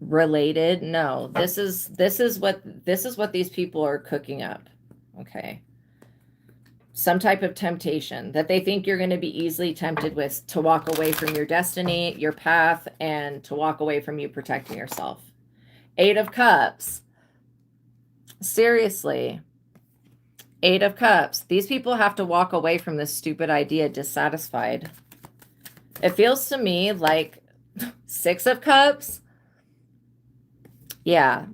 related? No. This is what these people are cooking up. Okay. Some type of temptation that they think you're going to be easily tempted with, to walk away from your destiny, your path, and to walk away from you protecting yourself. 8 of Cups. Seriously. 8 of Cups. These people have to walk away from this stupid idea dissatisfied. It feels to me like 6 of Cups. Yeah.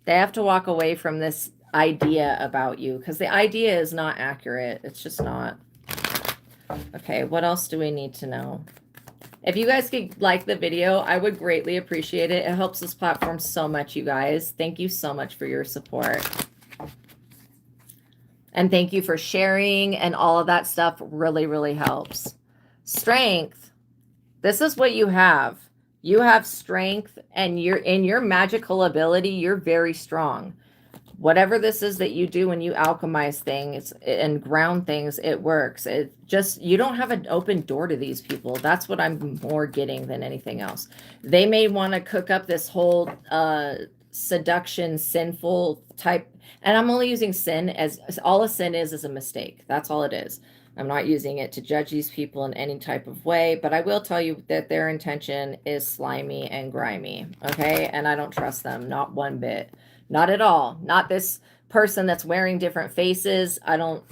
They have to walk away from this idea about you, because the idea is not accurate. It's just not. Okay, what else do we need to know? If you guys could like the video, I would greatly appreciate it. It helps this platform so much, you guys. Thank you so much for your support. And thank you for sharing, and all of that stuff really, really helps. Strength. This is what you have. You have strength, and in your magical ability, you're very strong. Whatever this is that you do when you alchemize things and ground things, it works. It just, you don't have an open door to these people. That's what I'm more getting than anything else. They may want to cook up this whole seduction, sinful type. And I'm only using sin as all a sin is a mistake. That's all it is. I'm not using it to judge these people in any type of way, but I will tell you that their intention is slimy and grimy. Okay. And I don't trust them. Not one bit. Not at all. Not this person that's wearing different faces. I don't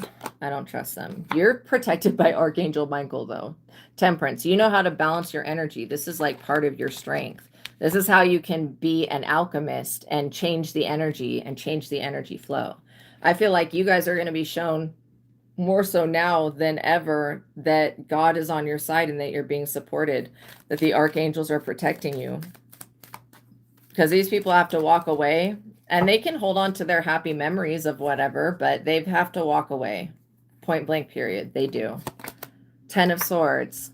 trust them. You're protected by Archangel Michael, though. Temperance. You know how to balance your energy. This is like part of your strength. This is how you can be an alchemist and change the energy flow. I feel like you guys are going to be shown more so now than ever that God is on your side and that you're being supported, that the archangels are protecting you. Because these people have to walk away, and they can hold on to their happy memories of whatever, but they have to walk away. Point blank, period. They do. 10 of Swords.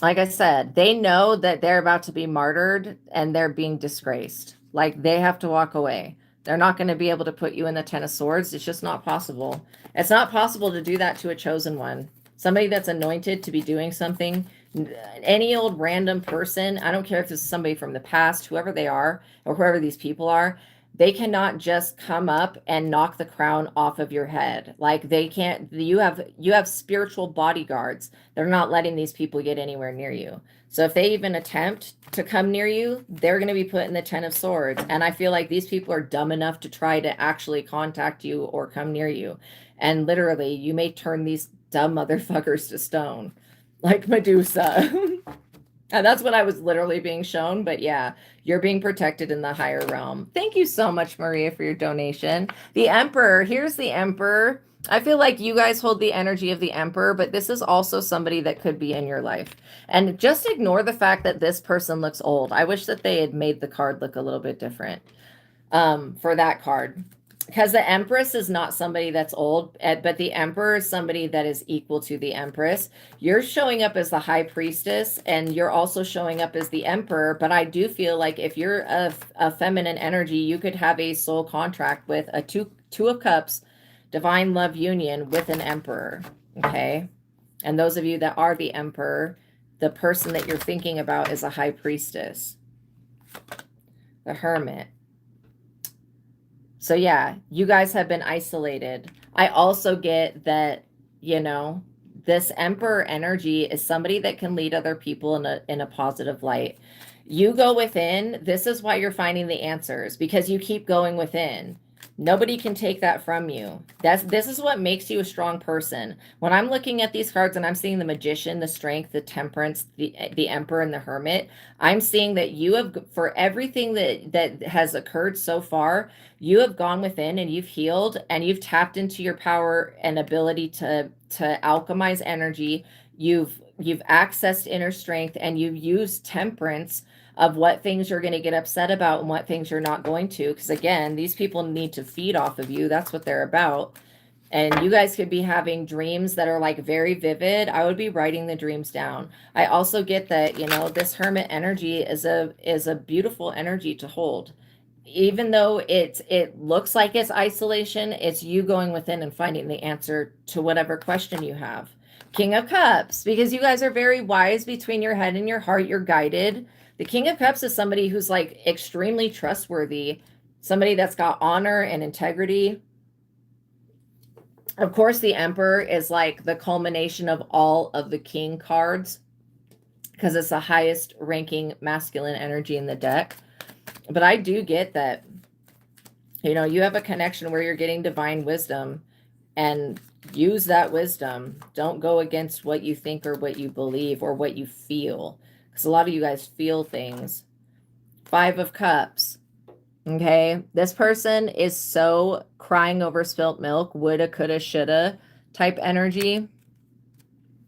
Like I said, they know that they're about to be martyred and they're being disgraced. Like, they have to walk away. They're not going to be able to put you in the 10 of Swords. It's just not possible. It's not possible to do that to a chosen one. Somebody that's anointed to be doing something. Any old random person, I don't care if this is somebody from the past, whoever they are, or whoever these people are, they cannot just come up and knock the crown off of your head. Like, they can't. You have spiritual bodyguards. They're not letting these people get anywhere near you. So if they even attempt to come near you, they're going to be put in the 10 of Swords. And I feel like these people are dumb enough to try to actually contact you or come near you. And literally, you may turn these dumb motherfuckers to stone, like Medusa. And that's what I was literally being shown. But yeah, you're being protected in the higher realm. Thank you so much, Maria, for your donation. The Emperor. Here's the Emperor. I feel like you guys hold the energy of the Emperor, but this is also somebody that could be in your life. And just ignore the fact that this person looks old. I wish that they had made the card look a little bit different for that card. Because the Empress is not somebody that's old, but the Emperor is somebody that is equal to the Empress. You're showing up as the High Priestess, and you're also showing up as the Emperor. But I do feel like if you're a feminine energy, you could have a soul contract with a two of Cups, divine love union with an Emperor. Okay? And those of you that are the Emperor, the person that you're thinking about is a High Priestess. The Hermit. So yeah, you guys have been isolated. I also get that, you know, this Emperor energy is somebody that can lead other people in a positive light. You go within. This is why you're finding the answers, because you keep going within. Nobody can take that from you. This is what makes you a strong person. When I'm looking at these cards and I'm seeing the Magician, the Strength, the Temperance, the Emperor, and the Hermit, I'm seeing that you have, for everything that has occurred so far, you have gone within and you've healed and you've tapped into your power and ability to alchemize energy. You've accessed inner strength, and you've used temperance of what things you're going to get upset about and what things you're not going to. Because again, these people need to feed off of you. That's what they're about. And you guys could be having dreams that are like very vivid. I would be writing the dreams down. I also get that, you know, this Hermit energy is a beautiful energy to hold. Even though it looks like it's isolation, it's you going within and finding the answer to whatever question you have. King of Cups, because you guys are very wise between your head and your heart. You're guided. The King of Cups is somebody who's like extremely trustworthy, somebody that's got honor and integrity. Of course, the Emperor is like the culmination of all of the King cards, because it's the highest ranking masculine energy in the deck. But I do get that, you know, you have a connection where you're getting divine wisdom, and use that wisdom. Don't go against what you think or what you believe or what you feel. Because a lot of you guys feel things. 5 of Cups. Okay. This person is so crying over spilt milk, woulda, coulda, shoulda type energy.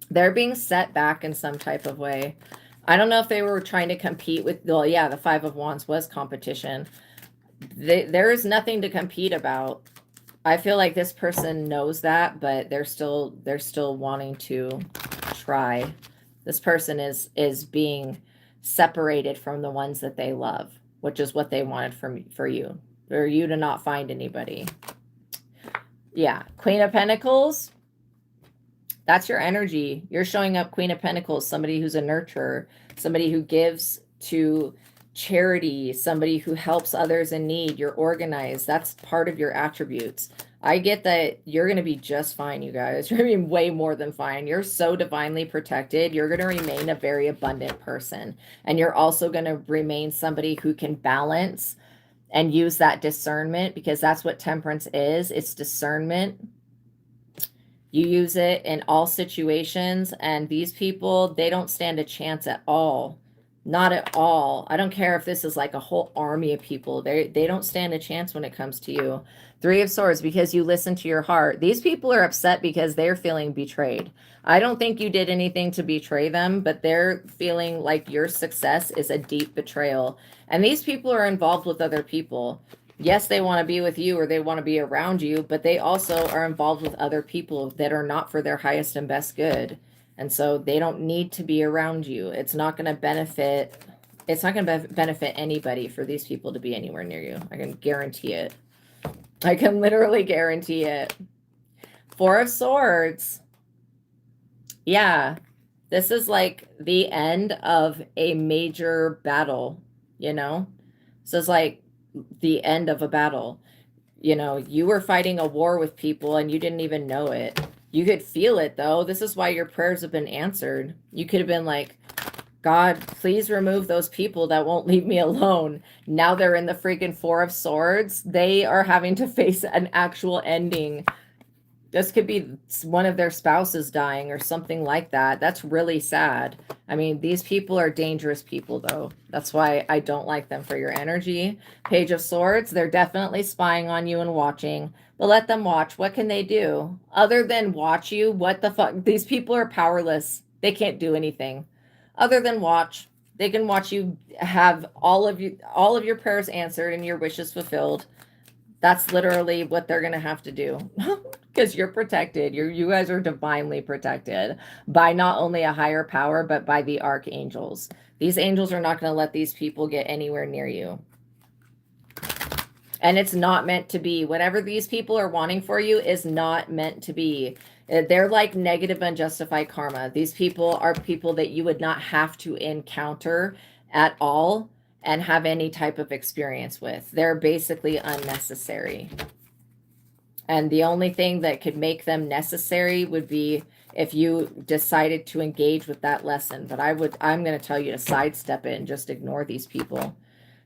They're being set back in some type of way. I don't know if they were trying to compete with, well, yeah, the 5 of Wands was competition. There is nothing to compete about. I feel like this person knows that, but they're still wanting to try. This person is being separated from the ones that they love, which is what they wanted for you to not find anybody. Yeah, Queen of Pentacles. That's your energy. You're showing up, Queen of Pentacles, somebody who's a nurturer, somebody who gives to charity, somebody who helps others in need. You're organized. That's part of your attributes. I get that you're going to be just fine, you guys. You're going to be way more than fine. You're so divinely protected. You're going to remain a very abundant person. And you're also going to remain somebody who can balance and use that discernment, because that's what temperance is. It's discernment. You use it in all situations. And these people, they don't stand a chance at all Not at all. I don't care if this is like a whole army of people. They don't stand a chance when it comes to you. Three of Swords, because you listen to your heart. These people are upset because they're feeling betrayed. I don't think you did anything to betray them, but they're feeling like your success is a deep betrayal. And these people are involved with other people. Yes, they want to be with you or they want to be around you, but they also are involved with other people that are not for their highest and best good. And so they don't need to be around you. It's not going to benefit. It's not going to benefit anybody for these people to be anywhere near you. I can guarantee it. I can literally guarantee it. Four of Swords. Yeah. This is like the end of a major battle, you know? So it's like the end of a battle. You know, you were fighting a war with people and you didn't even know it. You could feel it though. This is why your prayers have been answered. You could have been like, God, please remove those people that won't leave me alone. Now they're in the freaking Four of Swords. They are having to face an actual ending. This could be one of their spouses dying or something like that. That's really sad. I mean, these people are dangerous people, though. That's why I don't like them for your energy. Page of Swords, they're definitely spying on you and watching. But let them watch. What can they do? Other than watch you, what the fuck? These people are powerless. They can't do anything. Other than watch. They can watch you have all of your prayers answered and your wishes fulfilled. That's literally what they're going to have to do. Because you're protected. You guys are divinely protected by not only a higher power, but by the archangels. These angels are not going to let these people get anywhere near you. And it's not meant to be. Whatever these people are wanting for you is not meant to be. They're like negative, unjustified karma. These people are people that you would not have to encounter at all and have any type of experience with. They're basically unnecessary. And the only thing that could make them necessary would be if you decided to engage with that lesson. But I'm going to tell you to sidestep it and just ignore these people.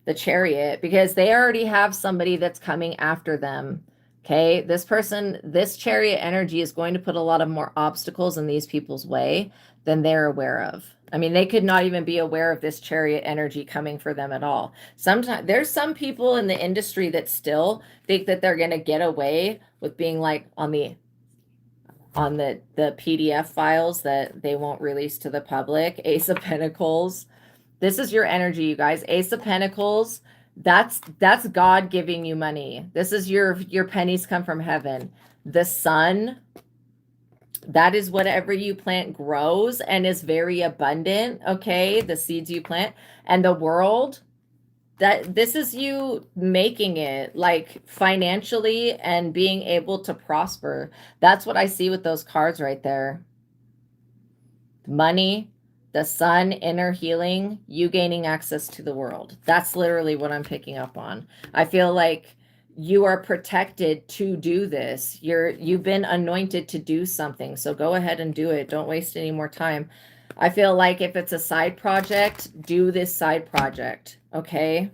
The Chariot, because they already have somebody that's coming after them. Okay, this Chariot energy is going to put a lot of more obstacles in these people's way than they're aware of. I mean, they could not even be aware of this Chariot energy coming for them at all. Sometimes there's some people in the industry that still think that they're going to get away with being like on the PDF files that they won't release to the public. Ace of Pentacles. This is your energy, you guys. Ace of Pentacles. That's God giving you money. This is your pennies come from heaven. The Sun, that is whatever you plant grows and is very abundant. Okay, the seeds you plant. And the World, that this is you making it like financially and being able to prosper. That's what I see with those cards right there. Money, the Sun, inner healing, you gaining access to the world. That's literally what I'm picking up on. I feel like you are protected to do this. You've been anointed to do something. So go ahead and do it. Don't waste any more time. I feel like if it's a side project, do this side project. Okay.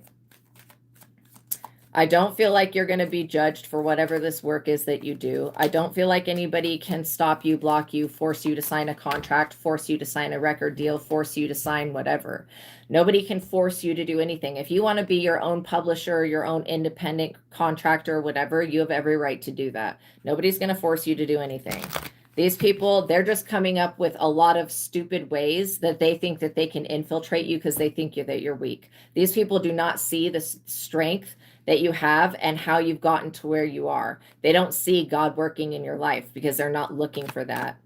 I don't feel like you're going to be judged for whatever this work is that you do. I don't feel like anybody can stop you, block you, force you to sign a contract, force you to sign a record deal, force you to sign whatever. Nobody can force you to do anything. If you want to be your own publisher, your own independent contractor, whatever, you have every right to do that. Nobody's going to force you to do anything. These people, they're just coming up with a lot of stupid ways that they think that they can infiltrate you because they think that you're weak. These people do not see the strength that you have and how you've gotten to where you are. They don't see God working in your life because they're not looking for that.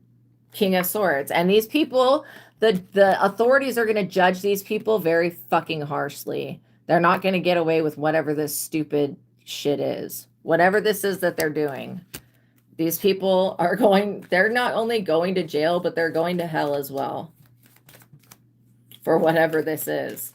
King of Swords. And these people, the authorities are going to judge these people very fucking harshly. They're not going to get away with whatever this stupid shit is. Whatever this is that they're doing. These people are they're not only going to jail, but they're going to hell as well. For whatever this is.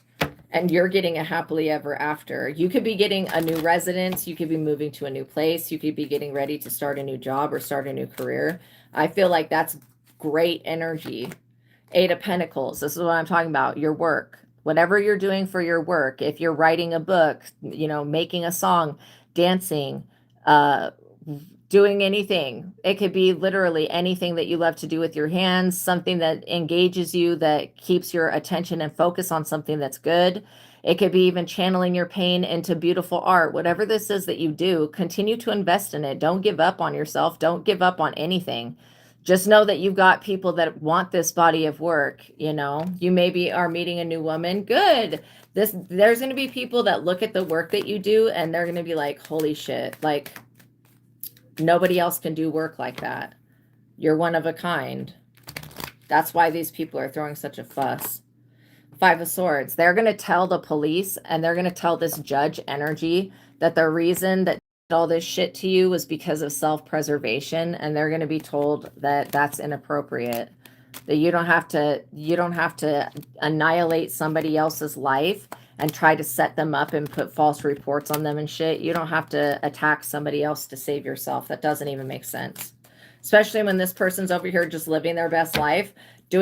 And you're getting a happily ever after. You could be getting a new residence. You could be moving to a new place. You could be getting ready to start a new job or start a new career. I feel like that's great energy. Eight of Pentacles. This is what I'm talking about. Your work. Whatever you're doing for your work. If you're writing a book, making a song, dancing, doing anything. It could be literally anything that you love to do with your hands, something that engages you, that keeps your attention and focus on something that's good. It could be even channeling your pain into beautiful art. Whatever this is that you do, continue to invest in it. Don't give up on yourself. Don't give up on anything. Just know that you've got people that want this body of work. You know, you maybe are meeting a new woman. Good. There's going to be people that look at the work that you do and they're going to be like, holy shit, like nobody else can do work like that. You're one of a kind. That's why these people are throwing such a fuss. Five of Swords. They're going to tell the police and they're going to tell this judge energy that the reason that all this shit to you was because of self-preservation, and they're going to be told that that's inappropriate. That you don't have to annihilate somebody else's life and try to set them up and put false reports on them and shit. You don't have to attack somebody else to save yourself. That doesn't even make sense. Especially when this person's over here just living their best life, you're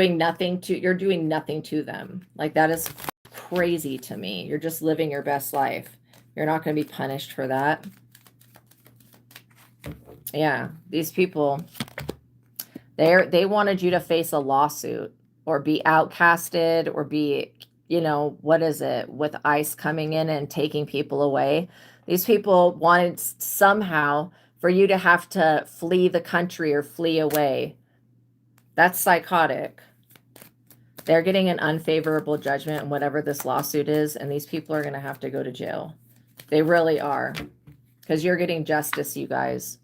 doing nothing to them. Like, that is crazy to me. You're just living your best life. You're not going to be punished for that. Yeah, these people, they wanted you to face a lawsuit or be outcasted or be, you know, what is it, with ICE coming in and taking people away. These people wanted somehow for you to have to flee the country or flee away. That's psychotic. They're getting an unfavorable judgment in whatever this lawsuit is, and these people are going to have to go to jail. They really are, because you're getting justice, you guys.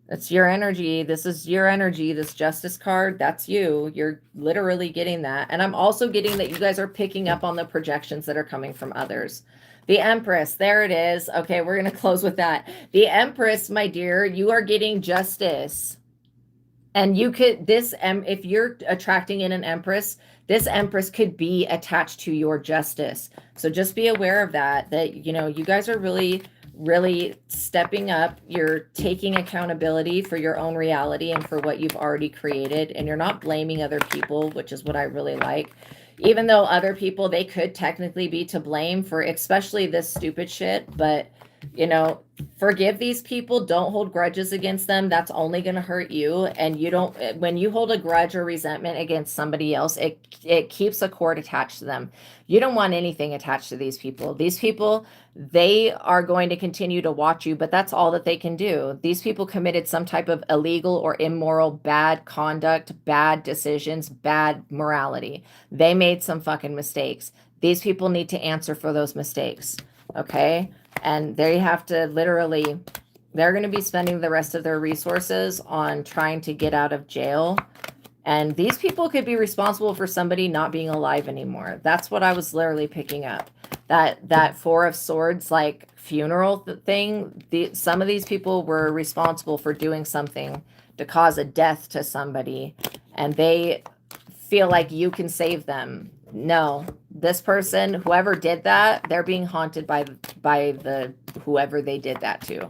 That's your energy. This is your energy. This justice card, that's you. You're literally getting that. And I'm also getting that you guys are picking up on the projections that are coming from others. The Empress, there it is. Okay, we're going to close with that. The Empress, my dear, you are getting justice. And you could, if you're attracting in an Empress, this Empress could be attached to your justice. So just be aware of that, you know, you guys are really stepping up. You're taking accountability for your own reality and for what you've already created. And you're not blaming other people, which is what I really like. Even though other people, they could technically be to blame for especially this stupid shit. But, you know, forgive these people. Don't hold grudges against them. That's only going to hurt you. And you don't, when you hold a grudge or resentment against somebody else, it keeps a cord attached to them. You don't want anything attached to these people. These people, they are going to continue to watch you, but that's all that they can do. These people committed some type of illegal or immoral, bad conduct, bad decisions, bad morality. They made some fucking mistakes. These people need to answer for those mistakes. Okay? And they have to literally, they're going to be spending the rest of their resources on trying to get out of jail. And these people could be responsible for somebody not being alive anymore. That's what I was literally picking up. That Four of Swords, like funeral thing. Some of these people were responsible for doing something to cause a death to somebody. And they feel like you can save them. No, this person, whoever did that, they're being haunted by the whoever they did that to.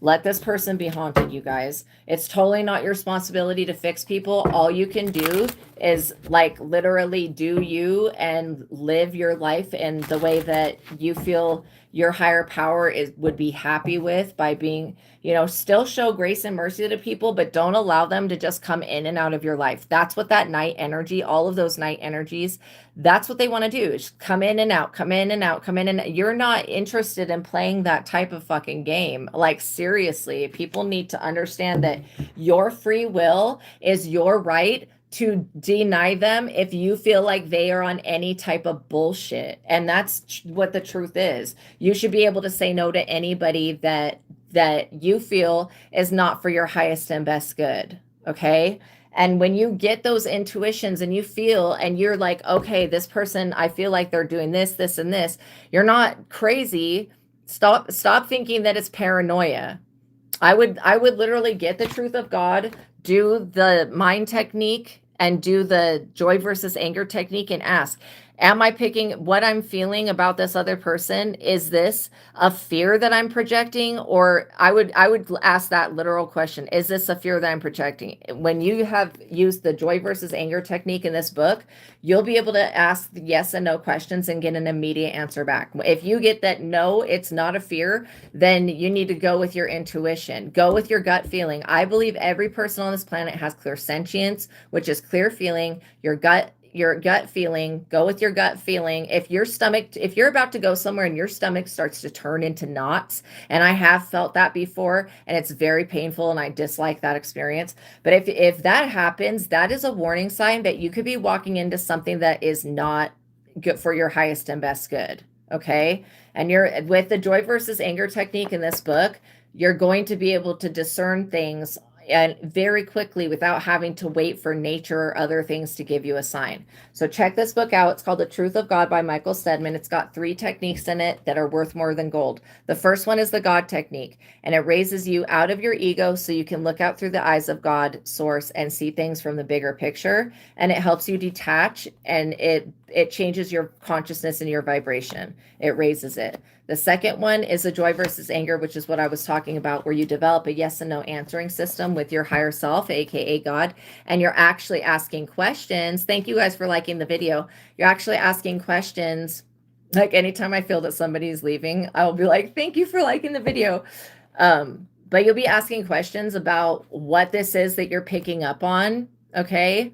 Let this person be haunted, you guys. It's totally not your responsibility to fix people. All you can do is like literally do you and live your life in the way that you feel your higher power would be happy with, by being, you know, still show grace and mercy to people, but don't allow them to just come in and out of your life. That's what that night energy, all of those night energies, that's what they want to do, is come in and out, come in and out, come in and out. You're not interested in playing that type of fucking game. Like, seriously, people need to understand that your free will is your right to deny them if you feel like they are on any type of bullshit. And that's what the truth is. You should be able to say no to anybody that you feel is not for your highest and best good. Okay. And when you get those intuitions and you feel, and you're like, okay, this person, I feel like they're doing this, this, and this, you're not crazy. Stop thinking that it's paranoia. I would literally get the truth of God, do the mind technique, and do the joy versus anger technique and ask, Am I picking what I'm feeling about this other person? Is this a fear that I'm projecting? Or I would ask that literal question. Is this a fear that I'm projecting? When you have used the joy versus anger technique in this book, you'll be able to ask yes and no questions and get an immediate answer back. If you get that no, it's not a fear, then you need to go with your intuition. Go with your gut feeling. I believe every person on this planet has clear sentience, which is clear feeling. Your gut feeling, go with your gut feeling. If you're about to go somewhere and your stomach starts to turn into knots, and I have felt that before, and it's very painful and I dislike that experience. But if that happens, that is a warning sign that you could be walking into something that is not good for your highest and best good. Okay. And you're with the joy versus anger technique in this book, you're going to be able to discern things and very quickly without having to wait for nature or other things to give you a sign. So check this book out. It's called The Truth of God by Michael Steadman. It's got 3 techniques in it that are worth more than gold. The first one is the God technique, and it raises you out of your ego so you can look out through the eyes of God, source, and see things from the bigger picture. And it helps you detach, and it changes your consciousness and your vibration. It raises it. The second one is the joy versus anger, which is what I was talking about, where you develop a yes and no answering system with your higher self, aka God, and you're actually asking questions. Thank you guys for liking the video. You're actually asking questions. Like anytime I feel that somebody's leaving, I'll be like, thank you for liking the video. But you'll be asking questions about what this is that you're picking up on, okay?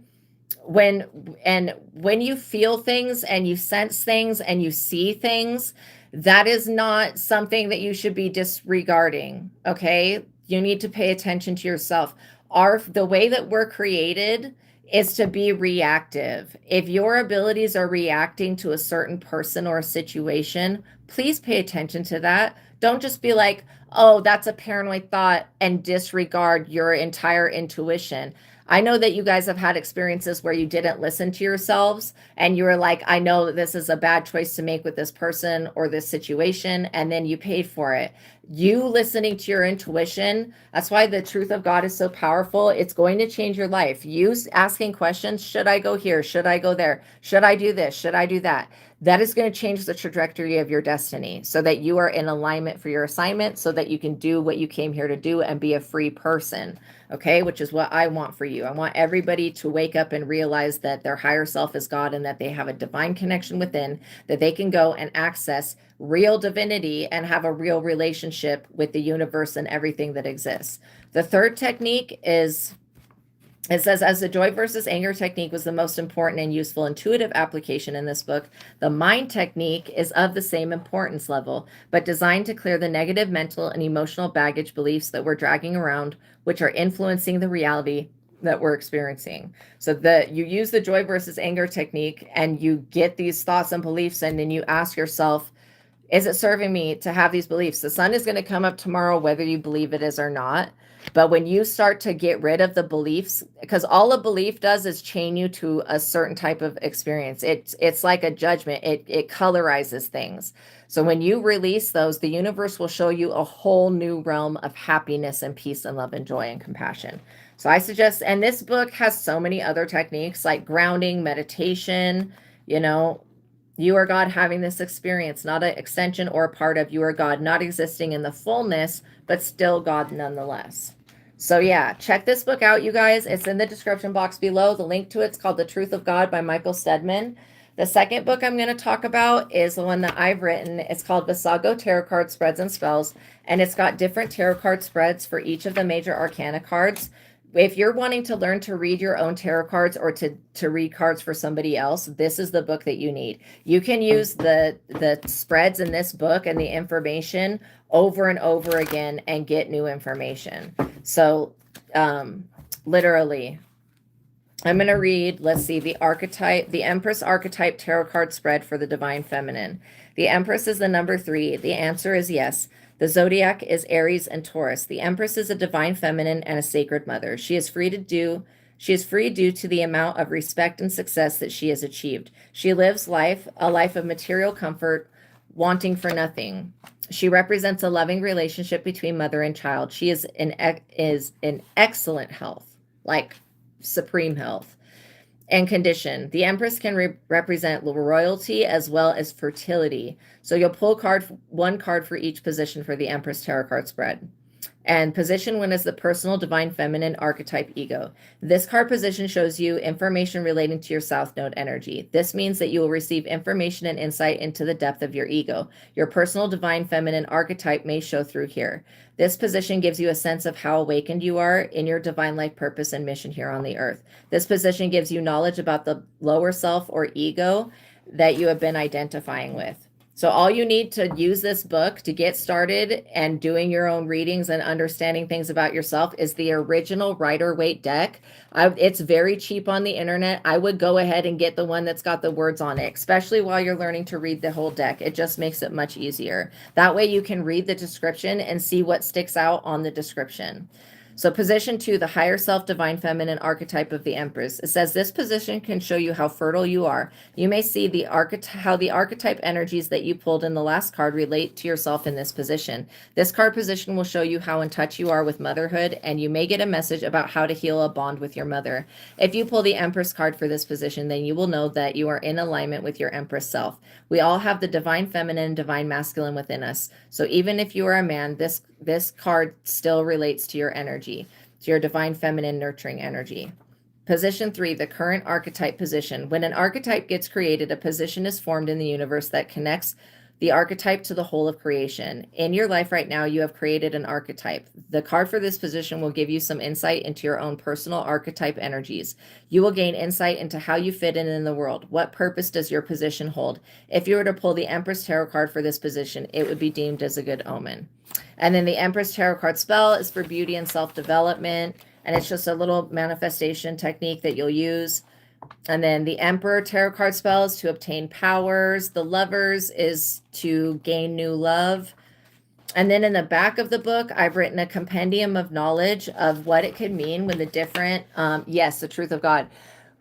When you feel things and you sense things and you see things, that is not something that you should be disregarding. Okay, you need to pay attention to yourself. The way that we're created is to be reactive. If your abilities are reacting to a certain person or a situation, please pay attention to that. Don't just be like, oh, that's a paranoid thought, and disregard your entire intuition. I know that you guys have had experiences where you didn't listen to yourselves and you were like, I know that this is a bad choice to make with this person or this situation, and then you paid for it. You listening to your intuition, that's why the truth of God is so powerful. It's going to change your life. You asking questions, should I go here? Should I go there? Should I do this? Should I do that? That is going to change the trajectory of your destiny so that you are in alignment for your assignment, so that you can do what you came here to do and be a free person. Okay, which is what I want for you. I want everybody to wake up and realize that their higher self is God and that they have a divine connection within, that they can go and access real divinity and have a real relationship with the universe and everything that exists. The third technique is, it says, as the joy versus anger technique was the most important and useful intuitive application in this book, the mind technique is of the same importance level, but designed to clear the negative mental and emotional baggage beliefs that we're dragging around, which are influencing the reality that we're experiencing. So you use the joy versus anger technique and you get these thoughts and beliefs, and then you ask yourself, is it serving me to have these beliefs? The sun is going to come up tomorrow, whether you believe it is or not. But when you start to get rid of the beliefs, because all a belief does is chain you to a certain type of experience. It's like a judgment. It colorizes things. So when you release those, the universe will show you a whole new realm of happiness and peace and love and joy and compassion. So I suggest, and this book has so many other techniques like grounding, meditation, you are God having this experience, not an extension or a part of you are God, not existing in the fullness, but still God nonetheless. So yeah, check this book out, you guys. It's in the description box below. The link to it's called The Truth of God by Michael Steadman. The second book I'm going to talk about is the one that I've written. It's called Visago Tarot Card Spreads and Spells, and it's got different tarot card spreads for each of the major arcana cards. If you're wanting to learn to read your own tarot cards or to read cards for somebody else, this is the book that you need. You can use the spreads in this book and the information over and over again and get new information. So literally, I'm going to read, let's see, the Empress archetype tarot card spread for the divine feminine. The Empress is the number 3. The answer is yes. The zodiac is Aries and Taurus. The Empress is a divine feminine and a sacred mother. She is free due to the amount of respect and success that she has achieved. She lives a life of material comfort, wanting for nothing. She represents a loving relationship between mother and child. She is in excellent health, like supreme health. and condition. The Empress can represent royalty as well as fertility. So you'll pull one card for each position for the Empress Tarot card spread. And position 1 is the personal divine feminine archetype ego. This card position shows you information relating to your South Node energy. This means that you will receive information and insight into the depth of your ego. Your personal divine feminine archetype may show through here. This position gives you a sense of how awakened you are in your divine life purpose and mission here on the earth. This position gives you knowledge about the lower self or ego that you have been identifying with. So all you need to use this book to get started and doing your own readings and understanding things about yourself is the original Rider-Waite deck. It's very cheap on the internet. I would go ahead and get the one that's got the words on it, especially while you're learning to read the whole deck. It just makes it much easier. That way you can read the description and see what sticks out on the description. So position 2, the higher self divine feminine archetype of the Empress. It says this position can show you how fertile you are. You may see how the archetype energies that you pulled in the last card relate to yourself in this position. This card position will show you how in touch you are with motherhood, and you may get a message about how to heal a bond with your mother. If you pull the Empress card for this position, then you will know that you are in alignment with your Empress self. We all have the divine feminine and divine masculine within us. So even if you are a man, this card still relates to your energy, to your divine feminine nurturing energy. Position 3, the current archetype position. When an archetype gets created, a position is formed in the universe that connects the archetype to the whole of creation. In your life right now, you have created an archetype. The card for this position will give you some insight into your own personal archetype energies. You will gain insight into how you fit in the world. What purpose does your position hold? If you were to pull the Empress Tarot card for this position, it would be deemed as a good omen. And then the Empress Tarot card spell is for beauty and self-development, and it's just a little manifestation technique that you'll use. And then the Emperor Tarot card spell is to obtain powers. The Lovers is to gain new love. And then in the back of the book, I've written a compendium of knowledge of what it could mean when the different, The Truth of God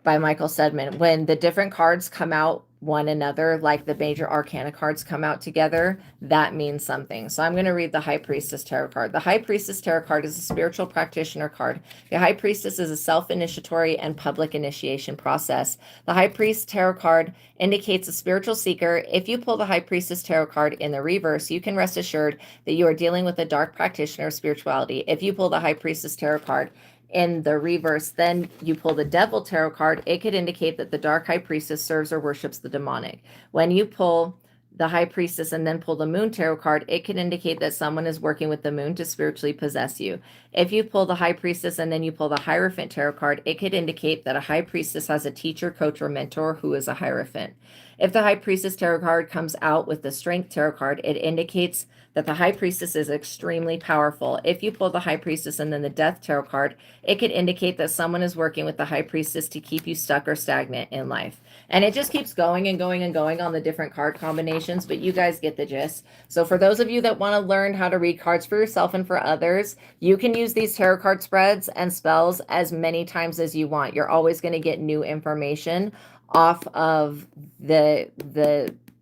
by Michael Steadman. When the different cards come out one another, like the major arcana cards come out together, that means something. So I'm going to read the High Priestess Tarot card. The High Priestess Tarot card is a spiritual practitioner card. The High Priestess is a self-initiatory and public initiation process. The High Priest Tarot card indicates a spiritual seeker. If you pull the High Priestess Tarot card in the reverse, you can rest assured that you are dealing with a dark practitioner of spirituality. If you pull the High Priestess Tarot card in the reverse, then you pull the Devil Tarot card. It could indicate that the Dark High Priestess serves or worships the demonic. When you pull the High Priestess and then pull the Moon Tarot card, it could indicate that someone is working with the moon to spiritually possess you. If you pull the High Priestess and then you pull the Hierophant Tarot card, it could indicate that a High Priestess has a teacher, coach, or mentor who is a Hierophant. If the High Priestess Tarot card comes out with the Strength Tarot card, it indicates that the High Priestess is extremely powerful. If you pull the High Priestess and then the Death Tarot card, it could indicate that someone is working with the High Priestess to keep you stuck or stagnant in life. And it just keeps going and going and going on the different card combinations, but you guys get the gist. So for those of you that want to learn how to read cards for yourself and for others, you can use these tarot card spreads and spells as many times as you want. You're always going to get new information off of the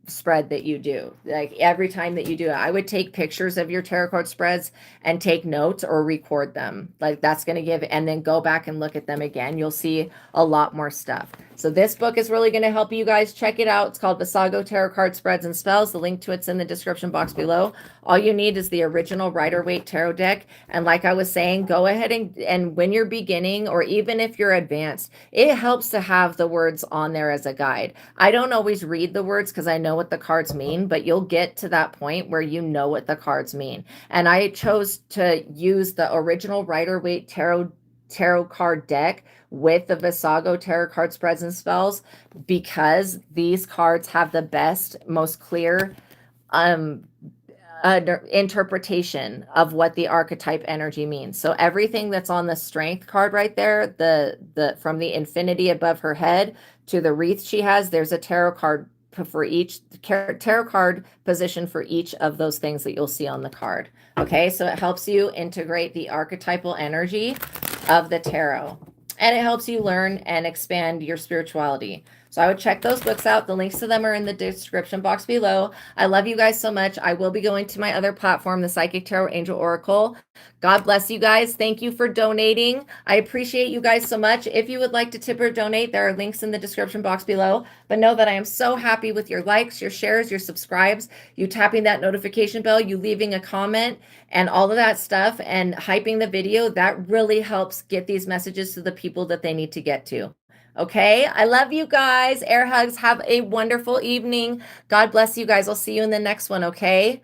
spread that you do. Like every time that you do it, I would take pictures of your tarot card spreads and take notes or record them. Like that's going to give, and then go back and look at them again. You'll see a lot more stuff. So this book is really going to help you guys. Check it out. It's called Visago Tarot Card Spreads and Spells. The link to it's in the description box below. All you need is the original Rider-Waite Tarot deck. And like I was saying, go ahead and when you're beginning, or even if you're advanced, it helps to have the words on there as a guide. I don't always read the words because I know what the cards mean, but you'll get to that point where you know what the cards mean. And I chose to use the original Rider-Waite tarot card deck with the Visago tarot card spreads and spells because these cards have the best, most clear interpretation of what the archetype energy means. So everything that's on the Strength card right there, the from the infinity above her head to the wreath she has, there's a tarot card for each tarot card position for each of those things that you'll see on the card. Okay, so it helps you integrate the archetypal energy of the tarot, and it helps you learn and expand your spirituality. So So I would check those books out. The links to them are in the description box below. I love you guys so much. I will be going to my other platform, the Psychic Tarot Angel Oracle. God bless you guys. Thank you for donating. I appreciate you guys so much. If you would like to tip or donate, there are links in the description box below. But know that I am so happy with your likes, your shares, your subscribes, you tapping that notification bell, you leaving a comment, and all of that stuff, and hyping the video. That really helps get these messages to the people that they need to get to. Okay, I love you guys. Air hugs. Have a wonderful evening. God bless you guys. I'll see you in the next one, okay?